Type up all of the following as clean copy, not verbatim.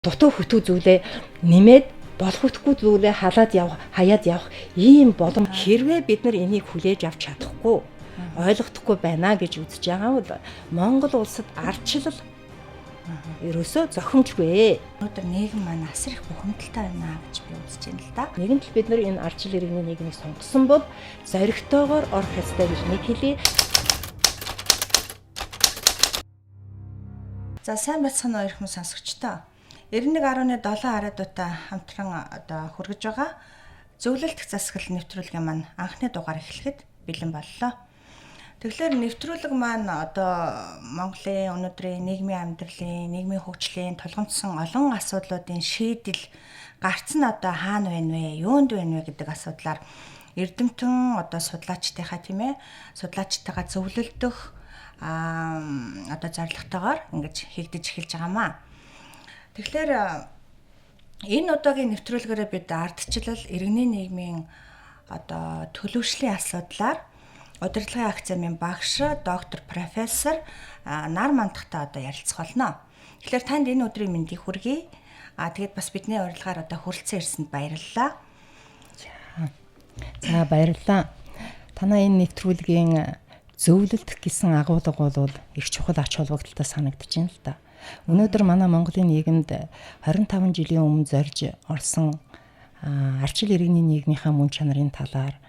Дутуу хөтөө зүйлээ нэмээд болох үтггүй зүйлээ халаад явах, хаяад явах ийм болом хэрвээ бид нар энийг хүлээж авч чадахгүй, ойлгохдохгүй байна гэж үзэж байгаа бол Монгол улсад ардчлал ерөөсөө зохимжгүй. Өнөөдөр нийгэм маань асар их бухимдалтай байна гэж би үзэж байна л да. Нэгэн тал бид нар энэ ардчил иргэний нийгмийг сонгосон бол зоригтойгоор орох ёстой гэж нэг хэлье. За сайн байцгаана хоёр хүмүүс сонсогчдоо. 91.7 арадуутай хамтран хүргэж байгаа зөвлөлт засаглал нэвтрүүлгийн маань анхны дугаар эхлэхэд бэлэн боллоо. Тэгэхээр нэвтрүүлэг маань Монголын өнөөдрийн нийгмийн амьдралын, нийгмийн хөгжлийн тулгамдсан олон асуудлуудын шийдэл гарцсан хаана байна вэ, юунд байна вэ гэдэг асуудлаар эрдэмтэн судлаачдынхаа судлаачтайгаа зөвлөлдөх зорилготойгоор ингэж хийгдэж эхэлж байгаамаа. Тэгэхээр энэ удаагийн нэвтрүүлгээрээ бид ардчлал, иргэний нийгмийн төлөвшлийн асуудлаар удирдлагын академийн багш, доктор, профессор нар мандахтай ярилцах болно. Тэгэхээр танд энэ өдрийн мэндийг хүргэе. Тэгээд бас бидний урилгаар хүрэлцэн ирсэнд баярлалаа. За баярлалаа. Танаа энэ нэвтрүүлгийн зөвлөлт гэсэн агуулга бол их чухал ач холбогдолтой санагдаж байна л да. Өнөөдөр манай Монголын нийгэмд 25 жилийн өмнө зорж орсон ардчил иргэний нийгмийнхаа мөн чанарын талаар,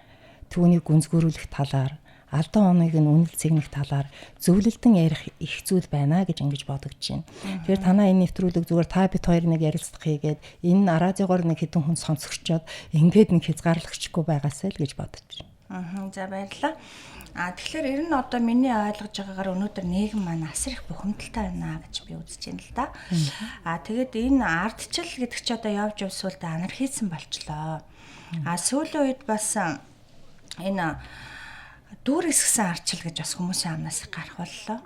түүнийг гүнзгийрүүлэх талаар, алдаа оноог нь үнэл цэгнэх талаар зөвлөлтөн ярих их зүйл байна гэж ингэж бодож байна. Тэгэхээр танаа энэ нэвтрүүлэг зүгээр та бит хоёр нэг ярилцлага хийгээд энэ радиогоор нэг хэдэн хүн сонсогчдод ингээд нэг хязгаарлагчгүй байгаасай л гэж бодож байна. За баярлалаа. Тэгэхээр ер нь миний ойлгож байгаагаар өнөөдөр нийгэм маань асар их бухимдалтай байна гэж би үзэж байна л да. Тэгээд энэ ардчил гэдэг чи явж явсвал анархизм болчлоо. Сүүлийн үед бас энэ дүүр эсгсэн ардчил гэж бас хүмүүсийн амнаас гарах боллоо.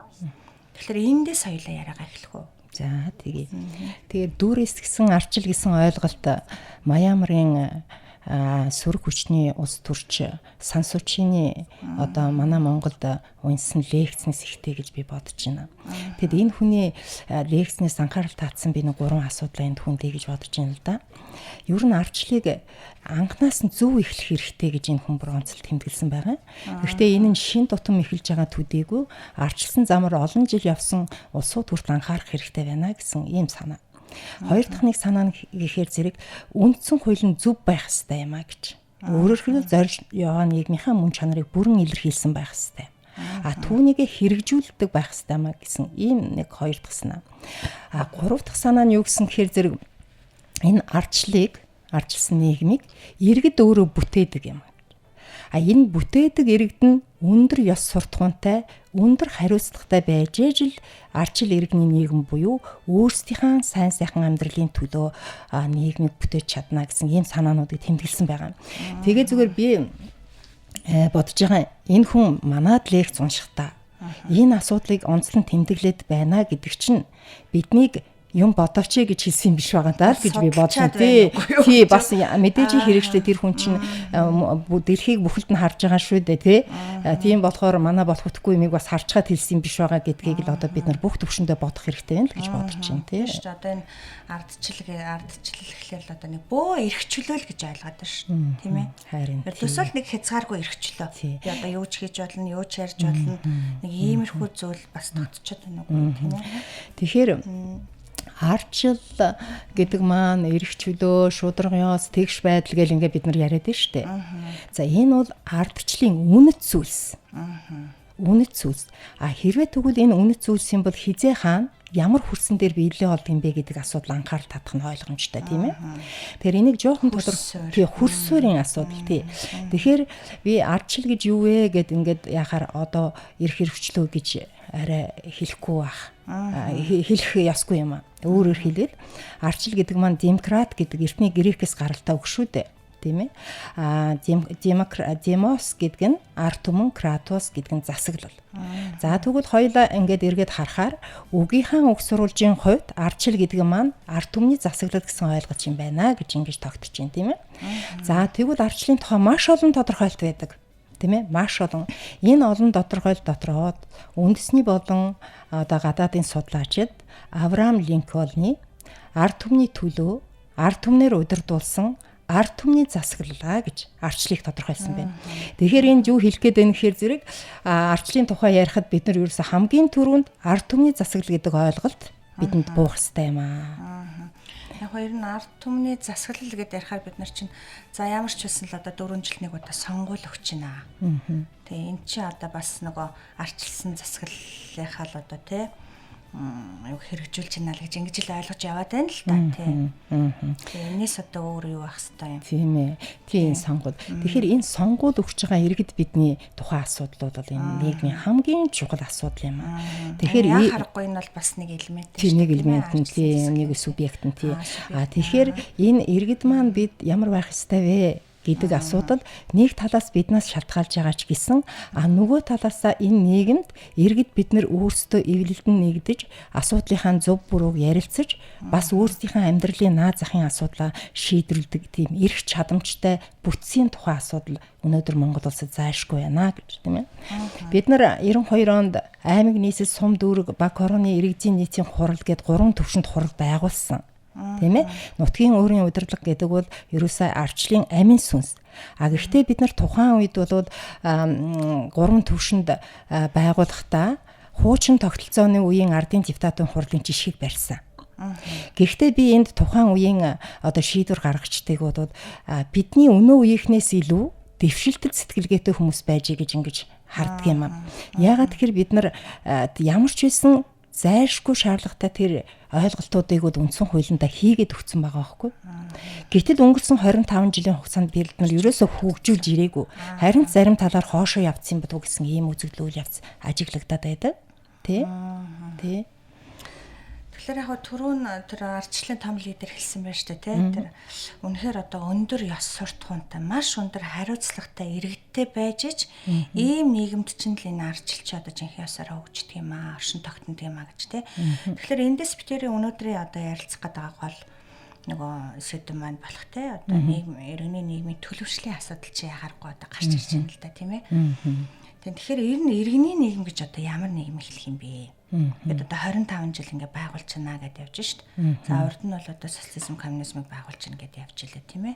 Тэгэхээр эндээс соёлоо яриагаа эхлэх үү? За тэгээ. Тэгээд дүүр эсгсэн ардчил гэсэн ойлголт Маямрын сөрөг хүчний ус төрч Сан Сучины манай Монголд унсан лекцнээс ихтэй гэж би бодож байна. Тэгэд энэ хүний лекцнээс анхаарал татсан би нэг 3 асуудал энд хүндээ гэж бодож байна л да. Ер нь ардчлалыг анханаас нь зөв эхлэх хэрэгтэй гэж энэ хүн бронцол тэмдэглэсэн байгаа. Гэхдээ энэ нь шин тутам эхэлж байгаа төдийгүй ардчилсан замаар олон жил явсан улсууд хүртэл анхаарах хэрэгтэй байна гэсэн ийм санаа. Хоёр дахь нэг санаа нь гэхээр зэрэг үндсэн хууль нь зөв байх ёстой юм а гэж. Өөрөөр хэлбэл зорж яваа нийгмийнхаа мөн чанарыг бүрэн илэрхийлсэн байх ёстой. Түүнийг хэрэгжүүлдэг байх ёстой юм а гэсэн ийм нэг хоёр дахь санаа. Гурав дахь санаа нь юу гэсэн гэхээр зэрэг энэ ардчилсан нийгмийг иргэд өөрөө бүтээдэг юм. Энэ бүтээдэг иргэд нь өндөр ёс суртахуунтай, өндөр хариуцлагатай байж ижил ардчил иргэний нийгэм буюу өөрсдийнхээ сайн сайхан амьдралын төлөө нийгмийг бүтээж чадна гэсэн ийм санаануудыг тэмдэглэсэн байгаа. Тэгээ зүгээр би бодож байгаа энэ хүн манад лекц уншихдаа энэ асуудлыг онцлон тэмдэглээд байна гэдэг чинь биднийг юм бодооч гэж хэлсэн биш байгаа даа л гэж би бодсон. Тий бас мэдээж хэрэгжтэй тэр хүн чинь дэлхийг бүхэлд нь харж байгаа шүү дээ тий. Тийм болохоор манай болох утгагүй юмыг бас харчгаад хэлсэн биш байгаа гэдгийг л бид нар бүх төвшөндөө бодох хэрэгтэй байна л гэж бодож байна тий. Шүү дээ энэ ардчил гэхлээр л нэг бөө эрхчлөөл гэж ойлгоод байна шүү. Тийм ээ. Харин. Төсөөл нэг хязгааргүй эрхчлөө. Би юу ч хийж болно, юу ч ярьж болно. Нэг иймэрхүү зүйл бас тогтчиход байна уу тийм ээ. Тэгэхээр ардчил гэдэг маань эрх чөлөө, шударгын ёс, тэгш байдал гэл ингээд бид нар яриад байна шүү дээ. За энэ бол ардчлалын үнэт зүйлс. Үнэт зүйлс. Хэрвээ тэгвэл энэ үнэт зүйлсийн бол хизээ хаана ямар хүрсэн дээр биелээ болд юм бэ гэдэг асуудал анхаарал татах нь ойлгомжтой тийм ээ. Тэгэхээр энийг жоохон тодорхой хөрсөөрийн асуудал тий. Тэгэхээр би ардчил гэж юу вэ гэд ингээд яхаар эрх хэрэгчлөө гэж арай хэлэхгүй байх. Хэлэх ясгүй юм аа. Өөрөөр хэлбэл ардчил гэдэг маань демократ гэдэг эртний грекээс гаралтай үг шүү дээ. Тийм ээ. Демос гэдэг нь ард түмэн, кратос гэдэг нь засаглал. За тэгвэл хоёулаа ингээд эргээд харахаар үгийнхаа үг сурвалжийн хувьд ардчил гэдэг маань ард түмний засаглал гэсэн ойлголт юм байна гэж ингэж тогтож байна тийм ээ. За тэгвэл ардчлалын тухай маш олон тодорхойлт байдаг. Тийм ээ, маш олон. Энэ олон тодорхойлт дотроо үндэсний болон гадаадын судлаачид Авраам Линкольны ард түмний төлөө, ард түмнэр удирдуулсан ард түмний засаглалаа гэж арчлыг тодорхойлсон байна. Тэгэхээр энд юу хэлэх гээд байна гэхээр зэрэг арчлын тухай ярихад бид нар ерөөсө хамгийн түрүүнд ард түмний засаглал гэдэг ойлголт бидэнд буух хэрэгтэй юм аа. Яг хоёр нь ард түмний засаглал гэдээ ярихаар бид нар чинь за ямар ч байсан л одоо 4 жил нэг удаа сонгуул өгч байна. Тэгээ эн чинь одоо бас нөгөө арчилсан засаглалынхаа л одоо тий юу хэрэгжүүлж байна л гэж ингэж л ойлгож яваад байна л да тий. Тэгээ энэс одоо өөр юу байх хэвээр юм. Тийм ээ. Тийм сонгуул. Тэгэхээр энэ сонгуул өгч байгаа иргэд бидний тухайн асуудлууд бол энэ нийгмийн хамгийн чухал асуудал юм аа. Тэгэхээр яа харахгүй энэ бол бас нэг элемент тийм нэг элемент нь тийм нэг субъект нь тийм. Тэгэхээр энэ иргэд маань бид ямар байх ёстой вэ гэдэг асуудал нэг талаас биднээс шалтгаалж байгаа ч гэсэн нөгөө талаасаа энэ нийгэмд иргэд бид нар өөрсдөө эвлэлдэн нэгдэж асуудлынхаа зөв бурууг ярилцаж бас өөрсдийнхээ амьдралын наад захын асуудлаа шийдвэрлэдэг тийм эрх чадамжтай бүтцийн тухай асуудал өнөөдөр Монгол улсад зайлшгүй байна гэж тийм ээ. Бид нар 92 онд аймаг нийслэл сум дүүрэг баг хорооны иргэдийн нийтийн хурал гэд 3 төвшөнд хурал байгуулсан. Тийм ээ. Нутгийн өөрийн удирдлага гэдэг бол ерөөсөө арчлын амин сүнс. Гэхдээ бид нар тухайн үед бол 3 төвшөнд байгуулахдаа хуучин тогтолцооны үеийн ардын депутатын хурлын жишгийг барьсан. Гэхдээ би энд тухайн үеийн одоо шийдвэр гаргагчдыг бол бидний өнөө үеийнхнээс илүү дэвшилтэд сэтгэлгээтэй хүмүүс байж гэж ингэж харддаг юм. Яагаад тэгэхээр бид нар ямар ч байсан зайлшгүй шаардлагатай тэр ойлголтуудыг үндсэн хуулиндаа хийгээд өгсөн байгаа байхгүй. Гэтэл өнгөрсөн 25 жилийн хугацаанд бид нар ерөөсөө хөгжүүлж ирээгүй. Харин зарим талаар хоошоо явцсан бат гэсэн ийм үзэгдэл үйл явц ажиглагдаад байдаг. Тэ? Тэгэхээр яг түрүүн тэр ардчлалын том лидер хэлсэн байна шүү дээ тий. Тэр үнэхээр одоо өндөр ёс суртахуунтай маш өндөр хариуцлагатай иргэдтэй байж ич ийм нийгэмд чинь л энэ ардчилч одоо жинхэнэ ёсоор хөгждөг юм аа, оршин тогтнодог юм аа гэж тий. Тэгэхээр эндээс битэрийн өнөөдрийн одоо ярилцах гэдэг гол нөгөө сэдв маань болох тий. Одоо нийгэм иргэний нийгмийн төлөвшлийн асуудал чи яхахгүй одоо гарч ирж байна л да тийм ээ. Тэгэхээр ер нь иргэний нийгэм гэж одоо ямар нийгэм хэлэх юм бэ? Бид одоо 25 жил ингээ байгуулж байна гэдээ явж шít. За урд нь бол одоо социализм коммунизмыг байгуулж байна гэдээ явж илээ тийм ээ.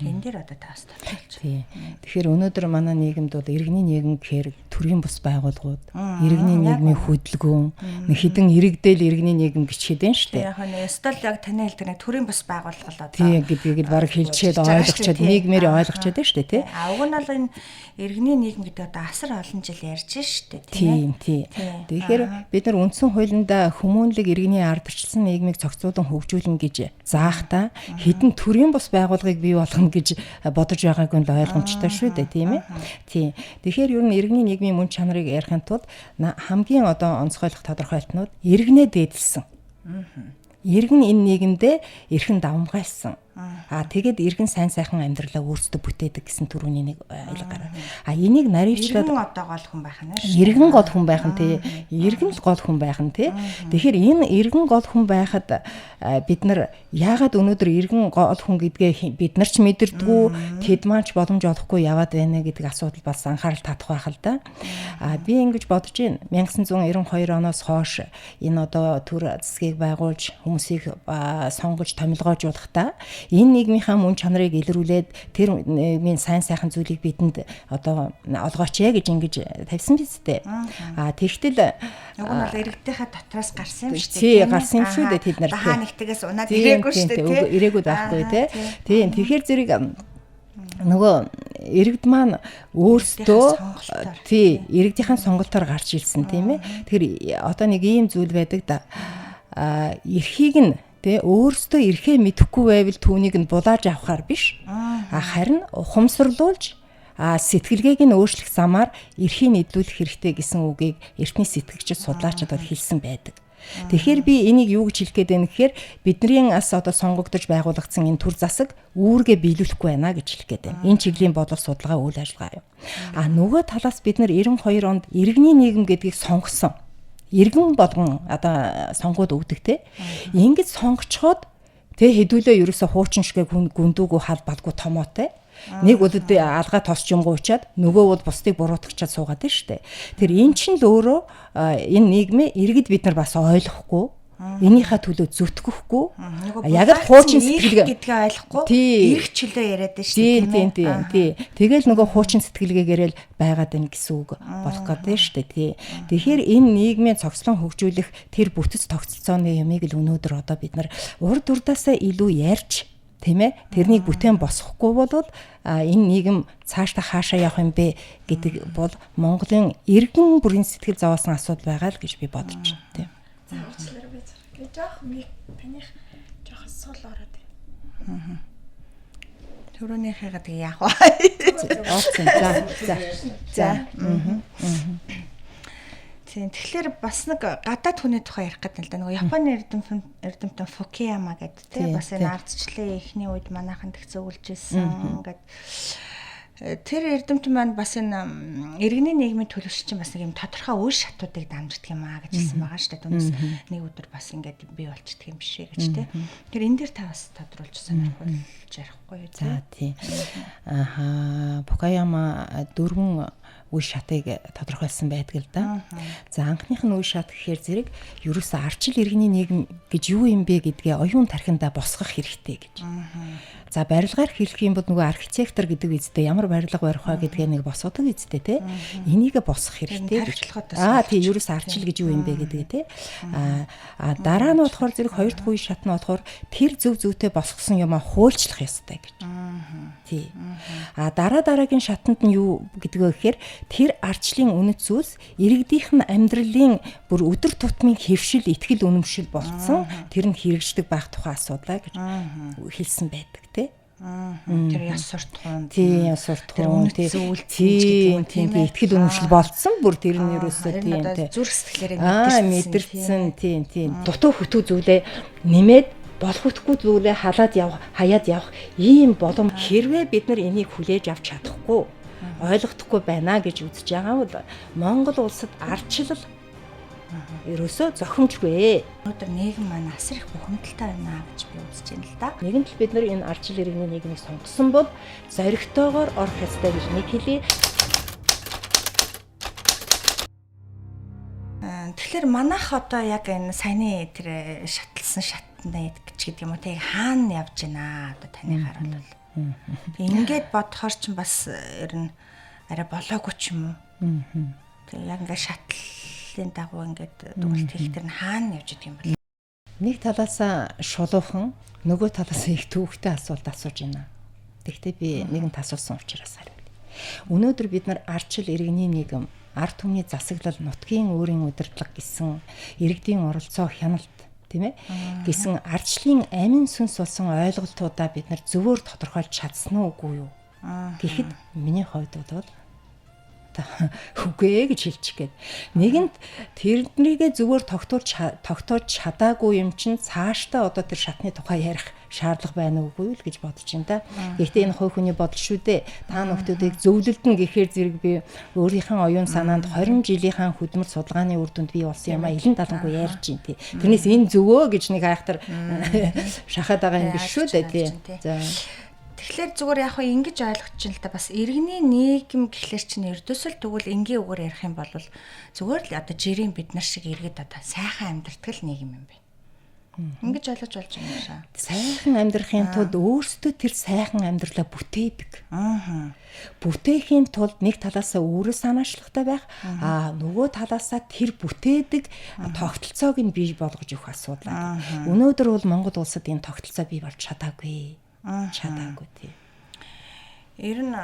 Тэн дээр одоо таас татгалж. Тэгэхээр өнөөдөр манай нийгэмд бол иргэний нийгэм гэхээр төрийн бус байгууллагууд, иргэний нийгмийн хөдөлгөөн, хідэн иргэдэл иргэний нийгэм гэж хэдэн шít. Яг нь стол яг таны хэлдэг нэг төрийн бус байгууллага л одоо. Тийм гэдгийг баг хэлчихэд ойлгочоод нийгмээр ойлгочоод байна шít тий. Уг нь бол энэ иргэний нийгэм гэдэг одоо асар олон жил ярьж шít тийм ээ. Тэгэхээр бид нар үндсэн хуулиндаа хүмүүнлэг иргэний ардчилсан нийгмийг цогцолтон хөгжүүлнэ гэж заахта хэдэн төрийн бус байгууллагыг бий болгоно гэж бодож байгааг нь ойлгомжтой шүү дээ тийм ээ. Тийм. Тэгэхээр ер нь иргэний нийгмийн мөн чанарыг ярихын тулд хамгийн одоо онцгойлох тодорхойлтнууд иргэнээ дээдэлсэн. Иргэн энэ нийгэмдээ эрхэн давмгайлсан. Тэгээд иргэн сайн сайхан амьдралаа өөрсдөө бүтээдэг гэсэн түрүүний нэг ойлго гараа. Энийг наривчлаад иргэн одоо гол хүн байх нь шүү. Иргэн гол хүн байх нь тий. Иргэн л гол хүн байх нь тий. Тэгэхээр энэ иргэн гол хүн байхад бид нар яагаад өнөөдөр иргэн гол хүн гэдгээ бид нар ч мэдэрдэггүй, тэд маань ч боломж олохгүй яваад байна гэдэг асуудал бас анхаарал татах байх л да. Би ингэж бодож байна. 1992 оноос хойш энэ одоо төр засгийг байгуулж хүмүүсийг сонгож томилгоожуулахдаа энэ нийгмийнхаа мөн чанарыг илрүүлээд тэр нийгмийн сайн сайхан зүйлийг бидэнд одоо олгооч гэж ингэж тавьсан биз дээ. Тэгтэл уг нь бол иргэдийнхаа дотроос гарсан юм шүү дээ. Тий, гарсан юм шүү дээ тэд нар. Бахаа нэгтгээс унаад ирээгүй шүү дээ тий. Ирээгүй байхгүй тий. Тийм тэгэхээр зэрэг нөгөө иргэд маань өөрсдөө тий иргэдийнхаа сонголтоор гарч ирсэн тийм ээ. Тэгэхээр одоо нэг ийм зүйл байдаг да. Эрхийг нь тэ өөрсдөө эрхээ мэдэхгүй байвал түүнийг нь булааж авахар биш. Харин ухамсарлуулж сэтгэлгээг нь өөрчлөх замаар эрхийг нэдлүүлэх хэрэгтэй гэсэн үгийг эртний сэтгэгчид судлаачид бол хэлсэн байдаг. Тэгэхээр би энийг юу гэж хэлэх гээд байна гэхээр бидний ас одоо сонгогдож байгуулагдсан энэ төр засаг үүргээ биелүүлэхгүй байна гэж хэлэх гээд байна. Энэ чиглийн бодлого судалгаа үйл ажиллагаа юм. Нөгөө талаас бид нар 92 онд иргэний нийгэм гэдгийг сонгосон. Иргэн болгон одоо сонгоод өгдөг те. Ингэж сонгочход тэ хэдүүлээ ерөөсө хуучин шигэ гүндүүгөө хал балгүй томоотой. Нэг удад алгаа тосч юмгуучаад нөгөө бол бусдыг буруутгачаад суугаад байна штэ. Тэр эн чинь л өөрөө энэ нийгмээ иргэд бид нар бас ойлгохгүй Энийхээ төлөө зүтгэхгүй. Яг л хуучин хуучин сэтгэлгээ гэдгээ ойлгохгүй эрх чөлөө яриад байна шүү дээ. Тийм. Тэгэл нөгөө хуучин сэтгэлгээгээр л байгаад байна гэсэн үг болох гэдэг шүү дээ. Тэгэхээр энэ нийгмийн цогцлон хөгжүүлэх тэр бүтэц тогтолцооны юмыг л өнөөдөр одоо бид нар урд урдаасаа илүү ярьж, тийм ээ, тэрнийг бүтээн босгохгүй бол энэ нийгэм цаашдаа хаашаа явах юм бэ гэдэг бол Монголын иргэн бүрийн сэтгэл зовоосон асуудал байгаа л гэж би бодож байна. Тийм. За уучлаарай би зэрэг жоох миг таних жоох сул ороод байна. Төрөөнийхээ тэгээ яах вэ? Ооцсон. За. Тийм. Тэгэхээр бас нэг гадаад хүний тухай ярих гэдэг л да. Нөгөө Японы эрдэмтэн Фукuyama гэдэг тийм бас энэ ардчлалын эхний үед манайхан тэг зөвлөж ирсэн гэдэг. Тэр эрдэмтэн маань бас энэ иргэний нийгмийн төлөвшөлт чинь бас нэг юм тодорхой үе шатуудыг дамждаг юм аа гэж хэлсэн байгаа шүү дээ. Түүнээс нэг өдөр бас ингээд бий болчихдаг юм бишээ гэж тийм. Тэр энэ дээр та бас тодруулж сонирхолж ярихгүй юу? За тийм. Фукuyama 4 үе шатыг тодорхойлсон байдаг л да. За анхных нь үе шат гэхээр зэрэг ерөөсөө арчил иргэний нийгэм гэж юу юм бэ гэдгээ оюун тархиндаа босгох хэрэгтэй гэж. За барилгаар хэлэх юм бол нөгөө архитектор гэдэг үедээ ямар барилга барих вэ гэдгээ нэг босгодог үедээ те. Энийг босгох хэрэгтэй гэж. Тийм ерөөсөө арчил гэж юу юм бэ гэдгээ те. Дараа нь болохоор зэрэг хоёр дахь үе шат нь болохоор тэр зөв зүйтэй босгосон юмаа хуульчлах ёстой гэж. Тий. Дараагийн шатанд нь юу гэдгөө гэхээр тэр арчлын үнэт зүйлс иргэдийнх нь амьдралын бүр өдөр тутмын хэвшил, итгэл үнэмшил болцсон тэр нь хэрэгждэг байх тухай асуудлаа гэж хэлсэн байдаг тий. Тэр яс суртахуун. Тий, яс суртахуун. Тийм, итгэл үнэмшил болцсон бүр тэр нь ерөөсөө тийм тий. Зүрх сэтгэлээрээ мэдэрсэн. Тийм. Дутуу хөтөө зүйлээ нэмээд болох үтггүй зүйлээ хаяад явах ийм болом хэрвээ бид нар энийг хүлээж авч чадахгүй ойлгохдохгүй байна гэж үзэж байгаа бол Монгол улсад ардчлал ерөөсөө зохимжгүй. Өнөөдөр нийгэм маань асар их бухимдалтай байна гэж би үзэж байна л да. Нэгэн тал бид нар энэ ардчил иргэний нийгмийг сонгосон бол зоригтойгоор орох ёстой гэж нэг хэлье. Тэгэхээр манайх одоо яг энэ саяны тэр шатлсан шатнаа гэдэг юм уу тэг хаана явж байна одоо таны харуул. Ингээд бодохоор ч бас ер нь арай болоогүй ч юм уу. Тэг яг ингээд шатлалын дагуу ингээд дүгнэлт хийх тэр нь хаана явж идэг юм бэ? Нэг талаасаа шулуухан, нөгөө талаасаа их төвөгтэй асуулт асууж байна. Тэгвэл би нэгэн асуусан учраас хариулъя. Өнөөдөр бид нар ардчил иргэний нийгэм, ард түмний засаглал, нутгийн өөрийн удирдлага гэсэн иргэдийн оролцоо хяналт тийм ээ гэсэн ардчлалын амин сүнс болсон ойлголтуудаа бид нар зөвөр тодорхойлж чадсан уу үгүй юу гэхэд миний хувьд бол үгүй гэж хэлчих гээд нэгэнт тэрнийгээ зөвөр тогтоож чадаагүй юм чинь цаашдаа одоо тэр шатны тухай ярих шаардлага байна уугүй л гэж бодож байна да. Гэхдээ энэ хувь хүний бодол шүү дээ. Та нөхдүүдийг зөвлөлдөн гэхээр зэрэг би өөрийнхөө оюун санаанд 20 жилийнхаа хөдөлмөр судалгааны үр дүнд бий болсон юм а илэн далангуй ярьж байна тий. Тэрнээс энэ зөвөө гэж нэг айхтар шахаад байгаа юм биш шүү дээ тий. За тэгэхээр зүгээр яг хөө ингэж ойлгочихно л да бас иргэний нийгэм гэхлээр чинь ердөөсөө л тэгвэл энгийн үгээр ярих юм бол зүгээр л одоо жирийн бид нар шиг иргэд одоо сайхан амьдртгал нийгэм юм байна. Ингэж ойлгож болж байна шаа. Сайхан амьдрахын тулд өөрсдөө тэр сайхан амьдралаа бүтээдэг. Бүтээхийн тулд нэг талаасаа өөрөө санаачлагтай байх, нөгөө талаасаа тэр бүтээдэг тогтолцоог нь бий болгож өгөх асуудал. Өнөөдөр бол Монгол улсад энэ тогтолцоо бий болж чадаагүй. Чадаагүй тий. Ер нь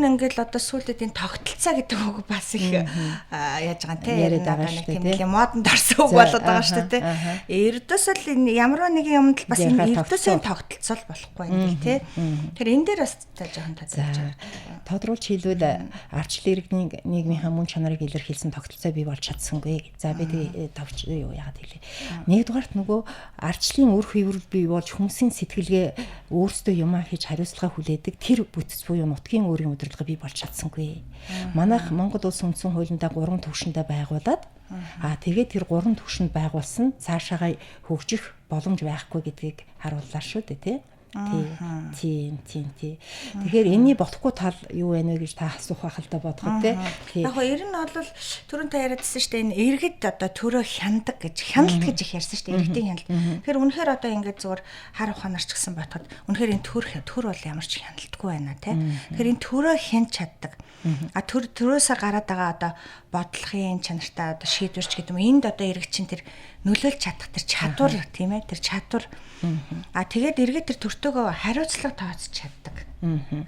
ингээл одоо сүүлдээ энэ тогтолцоо гэдэг үг бас их яаж байгаа те яриад байгаа шүү дээ. Тийм модонд орсон үг болоод байгаа шүү дээ те. Эрдөөсөө л ямар нэгэн юмд л бас энэ эрдөөсөө тогтолцоо л болохгүй юм л те. Тэр энэ дээр бас та жоохон тодорхойлж байгаа. Тодруулж хэлвэл ардчил иргэний нийгмийнхаа мөн чанарыг илэрхийлсэн тогтолцоо бий болж чадсангүй. За би тэгээ товч яагаад хэлээ. Нэгдүгээрт нөгөө ардчлалын үр хөврөл бий болж хүмүүсийн сэтгэлгээ өөрсдөө юмаа хийж хариуцлага хүлээдэг тэр бүтэц буюу нутгийн өөрийн удирдлага бий болж чадсангүй. Манайх Монгол улс үндсэн хуулиндаа 3 түвшиндээ байгуулад тэгээд тэр 3 түвшинд байгуулсан цаашаагаа хөгжих боломж байхгүй гэдгийг харууллаа шүү дээ тий. Тийм. Тэгэхээр энэний бодохгүй тал юу вэ нэ гэж та асуух байх л да бодоход тий. Яг гоо ер нь бол түрүүн та яриадсан шүү дээ энэ иргэд одоо төрөө хяндаг гэж хяналт гэж их ярьсан шүү дээ иргэдийн хяналт. Тэгэхээр үнэхээр одоо ингээд зүгээр хар ухаанаар ч гэсэн бодоход үнэхээр энэ төр бол ямар ч хяналтгүй байна тий. Тэгэхээр энэ төрөө хянч чаддаг. А төрөөсөө гараад байгаа одоо бодлогын чанартай одоо шийдвэрч гэдэг юм. Энд одоо иргэд чинь тэр нөлөөлж чадах тэр чадвар тийм ээ тэр чадвар. А тэгээд иргэд тэр төртөөгөө хариуцлага тооцож чаддаг.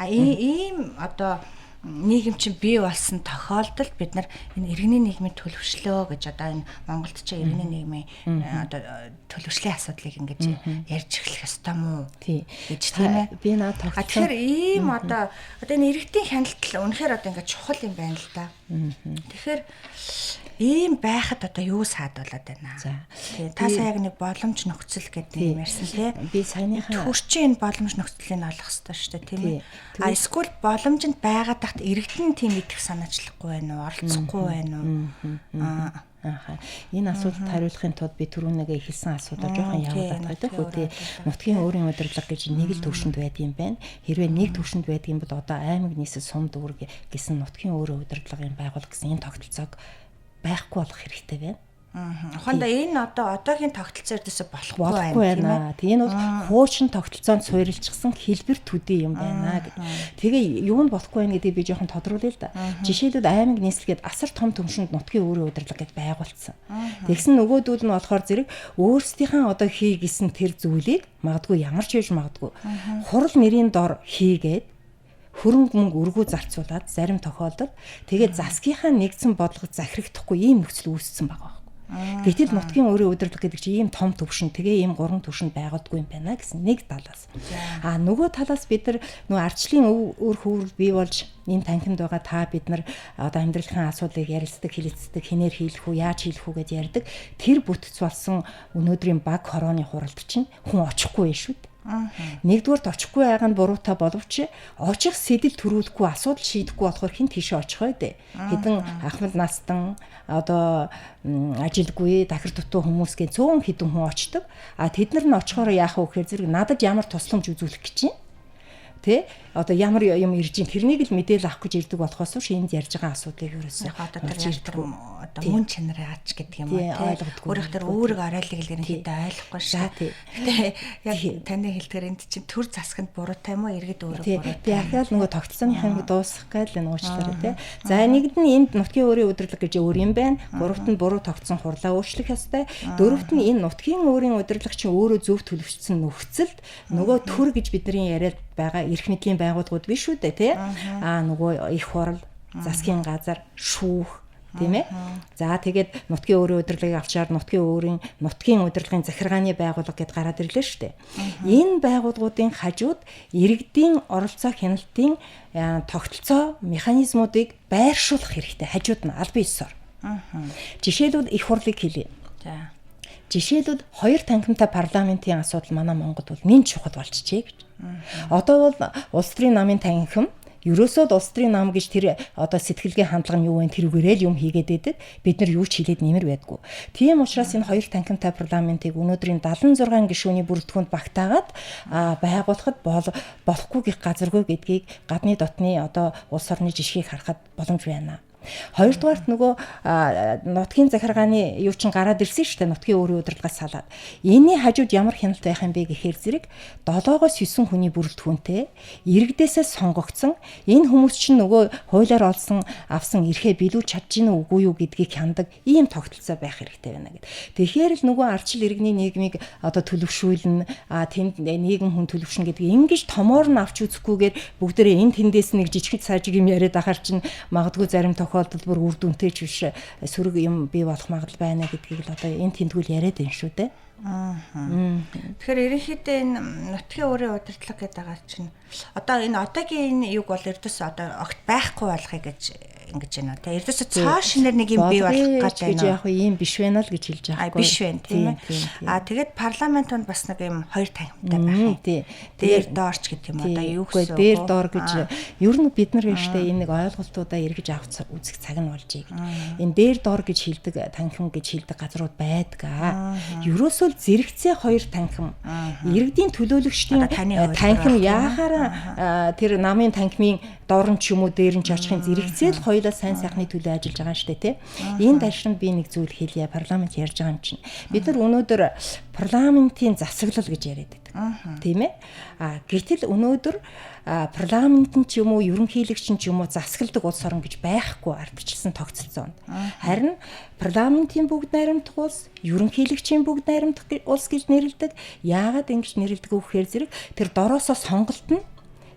А ийм одоо нийгэм чинь бий болсон тохиолдолд бид нар энэ иргэний нийгмийн төлөвшлөө гэж одоо энэ Монголд ч иргэний нийгмийн одоо төлөвшлийн асуудлыг ингэж ярьж эхлэх ёстой мó гэж тийм ээ. Би наад тогтсон. Тэгэхээр ийм одоо энэ иргэдийн хяналт үнэхээр одоо ингэж чухал юм байна л да. Тэгэхээр ийм байхад одоо юу саадуулаад байна. Тэгээ та сая яг нэг боломж нөхцөл гэдэг юм ярьсан тий. Би саяныхаа төрчин энэ боломж нөхцөлийг олох хэрэгтэй шүү дээ тийм ээ. А эсвэл боломжинд байгаад тахт иргэдэн тийм идэх санаачлахгүй байна уу? Оролцохгүй байна уу? Энэ асуулт хариулахын тулд би түрүүнээгээ ихэлсэн асуудал жоохон явуулаад байдаг хөө тий. Нутгийн өөрийн удирдлага гэж нэг л төвшөнд байдаг юм байна. Хэрвээ нэг төвшөнд байдаг юм бол одоо аймаг нийслэл сум дүүрэг гэсэн нутгийн өөрийн удирдлагын байгууллага гэсэн энэ тогтолцоог байхгүй болох хэрэгтэй байна. Ухаандаа энэ одоогийн тогтолцоо дэсэ болохгүй байна. Тэгээ энэ бол хуучин тогтолцоонд суурилчихсан хэлбэр төдий юм байна гэдэг. Тэгээ юу нь болохгүй байна гэдгийг би жоохон тодруулъя л да. Жишээлбэл аймаг нийслэгээд асар том түвшинд нутгийн өөрийн удирдлага гэж байгуулсан. Тэгсэн нөгөөдүүл нь болохоор зэрэг өөрсдийнхээ одоо хий гэсэн тэр зүйлийг магадгүй ямар ч хийж магадгүй хурал нэрийн дор хийгээд хөрөнгө мөнгө өргөө зарцуулаад зарим тохиолдолд тэгээд засгийнхаа нэгдсэн бодлого захирагдахгүй ийм нөхцөл үүссэн байгаа. Гэтэл нутгийн өөрийн удирдлага гэдэг чинь ийм том төвшин тэгээ ийм гурван төвшин байгуулдаггүй юм байна гэсэн нэг талаас. А нөгөө талаас бид нар нөгөө арчлын өр хөврөл бий болж энэ танхимд байгаа та бид нар одоо амьдралын асуудлыг ярилцдаг, хилэлцдэг, хинээр хийлэх үү, яаж хийлэх үү гэж ярьдаг. Тэр бүтц болсон өнөөдрийн баг хорооны хуралд чинь хүн очихгүй шүү дээ. Нэгдүгээрт очихгүй байгаа нь буруутай боловч очих сэтэл төрүүлэхгүй асуудал шийдэхгүй болохоор хэн тийшээ очих вэ? Хэдэн ахмад настан одоо ажилгүй дахир дутуу хүмүүсийн цөөн хэдэн хүн очдог. А тэд нар нь очихоор яах вэ гэхээр зэрэг надад ямар тусламж үзүүлэх гэж чинь тэ одоо ямар юм ирж ин тэрнийг л мэдээлэл авах гэж ирдэг болохоос энд ярьж байгаа асуудлыг ерөөсөө одоо тэр ярьдаг одоо мөн чанарын ач гэдэг юм уу тэ өөрөөх тэр өөрийг арайлаг л ерөнхийдөө ойлгохгүй шүү. Гэтэ яг таны хэлдгээр энд чинь төр засганд буруутай юм уу иргэд өөрөө буруутай. Би ахаад нөгөө тогтолцооныхаа дуусгах гээл энэ уучлаарай тэ. За нэгд нь энд нутгийн өөрийн удирдлага гэж өөр юм байна. Гуравт нь буруу тогтсон хурлаа өөрчлөх ёстой. Дөрөвт нь энэ нутгийн өөрийн удирдлага чинь өөрөө зөв төлөвшсөн нөхцөлд нөгөө төр гэж бидний яриад байгаа эрх мэдлийн байгууллагууд биш үү тий. Нөгөө их хурал, засгийн газар, шүүх тийм ээ. За тэгээд нутгийн өөрийн удирдлагыг авчаар нутгийн удирдлагын захиргааны байгууллага гэд гараад ирлээ шүү дээ. Энэ байгууллагуудын хажууд иргэдийн оролцоо хяналтын тогтолцоо механизмуудыг байршуулах хэрэгтэй. Хажууд нь аль биесээр. Жишээлбэл их хурлыг хэлье. За. Жишээлбэл хоёр танхимтай парламентын асуудал манай Монголд бол нэн чухал болчихжээ гэж. Одоо бол улс төрийн намын танхим ерөөсөө улс төрийн нам гэж тэр одоо сэтгэлгээ хандлага нь юу вэ тэрүүгээрээ л юм хийгээд байдаг. Бид нар юу ч хийлээд нэмэр байдгүй. Тийм учраас энэ хоёр танхимтай парламентыг өнөөдрийн 76 гишүүний бүрэлдэхүүнд багтаагаад байгуулахад болохгүй гэх газаргүй гэдгийг гадны дотны одоо улс орны жишгийг харахад боломж байна. Хоёрдугаарт нөгөө нутгийн захиргааны юу чин гараад ирсэн шүү дээ нутгийн өөрийн удирдлагаас салаад. Энийний хажууд ямар хяналт байх юм бэ гэхээр зэрэг 7-9 хүний бүрэлдэхүүнтэй иргэдээсээ сонгогдсон энэ хүмүүс чинь нөгөө хуулиар авсан эрхээ биелүүлж чадж гин үгүй юу гэдгийг хяндаг ийм тогтолцоо байх хэрэгтэй байна гэд. Тэгэхээр л нөгөө арчил иргэний нийгмийг одоо төлөвшүүлнэ тэнд нийгэм хүн төлөвшнө гэдгийг ингэж томоор нь авч үзэхгүйгээр бүгдээрээ энэ тэндээс нэг жижиг сажиг юм яриад ахаар чинь магадгүй зарим тохиолдолд бүр үр дүнтэй ч биш сөрөг юм бий болох магадлал байна гэдгийг л одоо энэ тэмдгүүл яриад байна шүү дээ. Тэгэхээр ерөнхийдөө энэ нутгийн өөрийн удирдлага гэдэг байгаа чинь одоо энэ одоогийн энэ юг бол ердөөс одоо огт байхгүй болохыг гэж ингэж байна. Тэ ердөөсөө цоо шинээр нэг юм бий болох гэж гэж яг ийм биш байна л гэж хэлж байгаа байхгүй. Биш байна тийм ээ. Тэгээд парламентод бас нэг юм хоёр танхимтай байх. Дээр доорч гэдэг юм одоо юу гэсэн үг. Дээр доор гэж ер нь бид нар яштэй энэ нэг ойлголтуудаа эргэж авах үзэх цаг нь болж ий гэж. Энэ дээр доор гэж хэлдэг танхим гэж хэлдэг газрууд байдгаа. Ерөөсөө зэрэгцээ хоёр танхим. Иргэдийн төлөөлөгчдийн танхим яахаараа тэр намын танхимын доор нь ч юм уу дээр нь ч очихын зэрэгцээ л хоёулаа сайн сайхны төлөө ажиллаж байгаа юм шүү дээ тий. Энэ ташранд би нэг зүйл хэлье. Парламент ярьж байгаа юм чинь. Бид нар өнөөдөр парламентын засаглал гэж яриад байдаг. Тийм ээ. Гэтэл өнөөдөр парламентын ч юм уу ерөнхийлөгч ч юм уу засагладаг улс орн гэж байхгүй ардчилсан тогтцсон. Харин парламентын бүгд найрамдах улс, ерөнхийлөгчийн бүгд найрамдах улс гэж нэрлэдэг. Яагаад ингэж нэрлэдэг вэ гэхээр зэрэг тэр дороосоо сонголт нь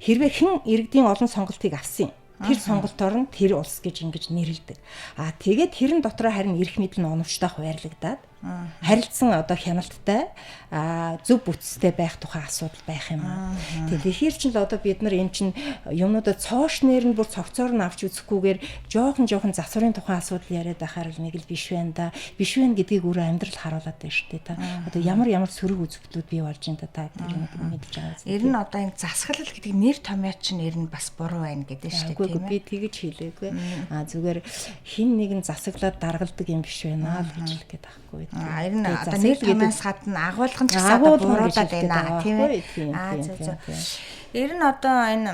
хэрвээ хэн иргэдийн олон сонголтыг авсан тэр сонголтоор нь тэр улс гэж ингэж нэрлэдэг. Тэгээд тэрэн дотроо харин эрх мэдэл нь оновчтой хуваарлагдаад харилцсан одоо хяналттай зөв бүтцтэй байх тухай асуудал байх юм аа. Тэгэхээр ч л одоо бид нар энэ чинь юмнуудад цоошнэр нь бүр цогцоор нь авч үзэхгүйгээр жоохон засварын тухай асуудал яриад байхаар л нэг л биш байна да. Биш байна гэдгийг өөрөө амьдрал харуулад байна шүү дээ та. Одоо ямар сөрөг үзэгдлүүд бий болж байна та тэрийг мэдж байгаа. Ер нь одоо энэ засаглал гэдэг нэр томьёо чинь ер нь бас буруу байна гэдэг шүү дээ тийм ээ. Би тэгэж хэлээгүй. Зүгээр хин нэгэн засаглаад даргалдаг юм биш байна л гэж хэлэх гээд байхгүй. Ер нь одоо нэр томьёоос гадна агуулгын ч гэсэн одоо буруудаад байна тийм ээ. Ер нь одоо энэ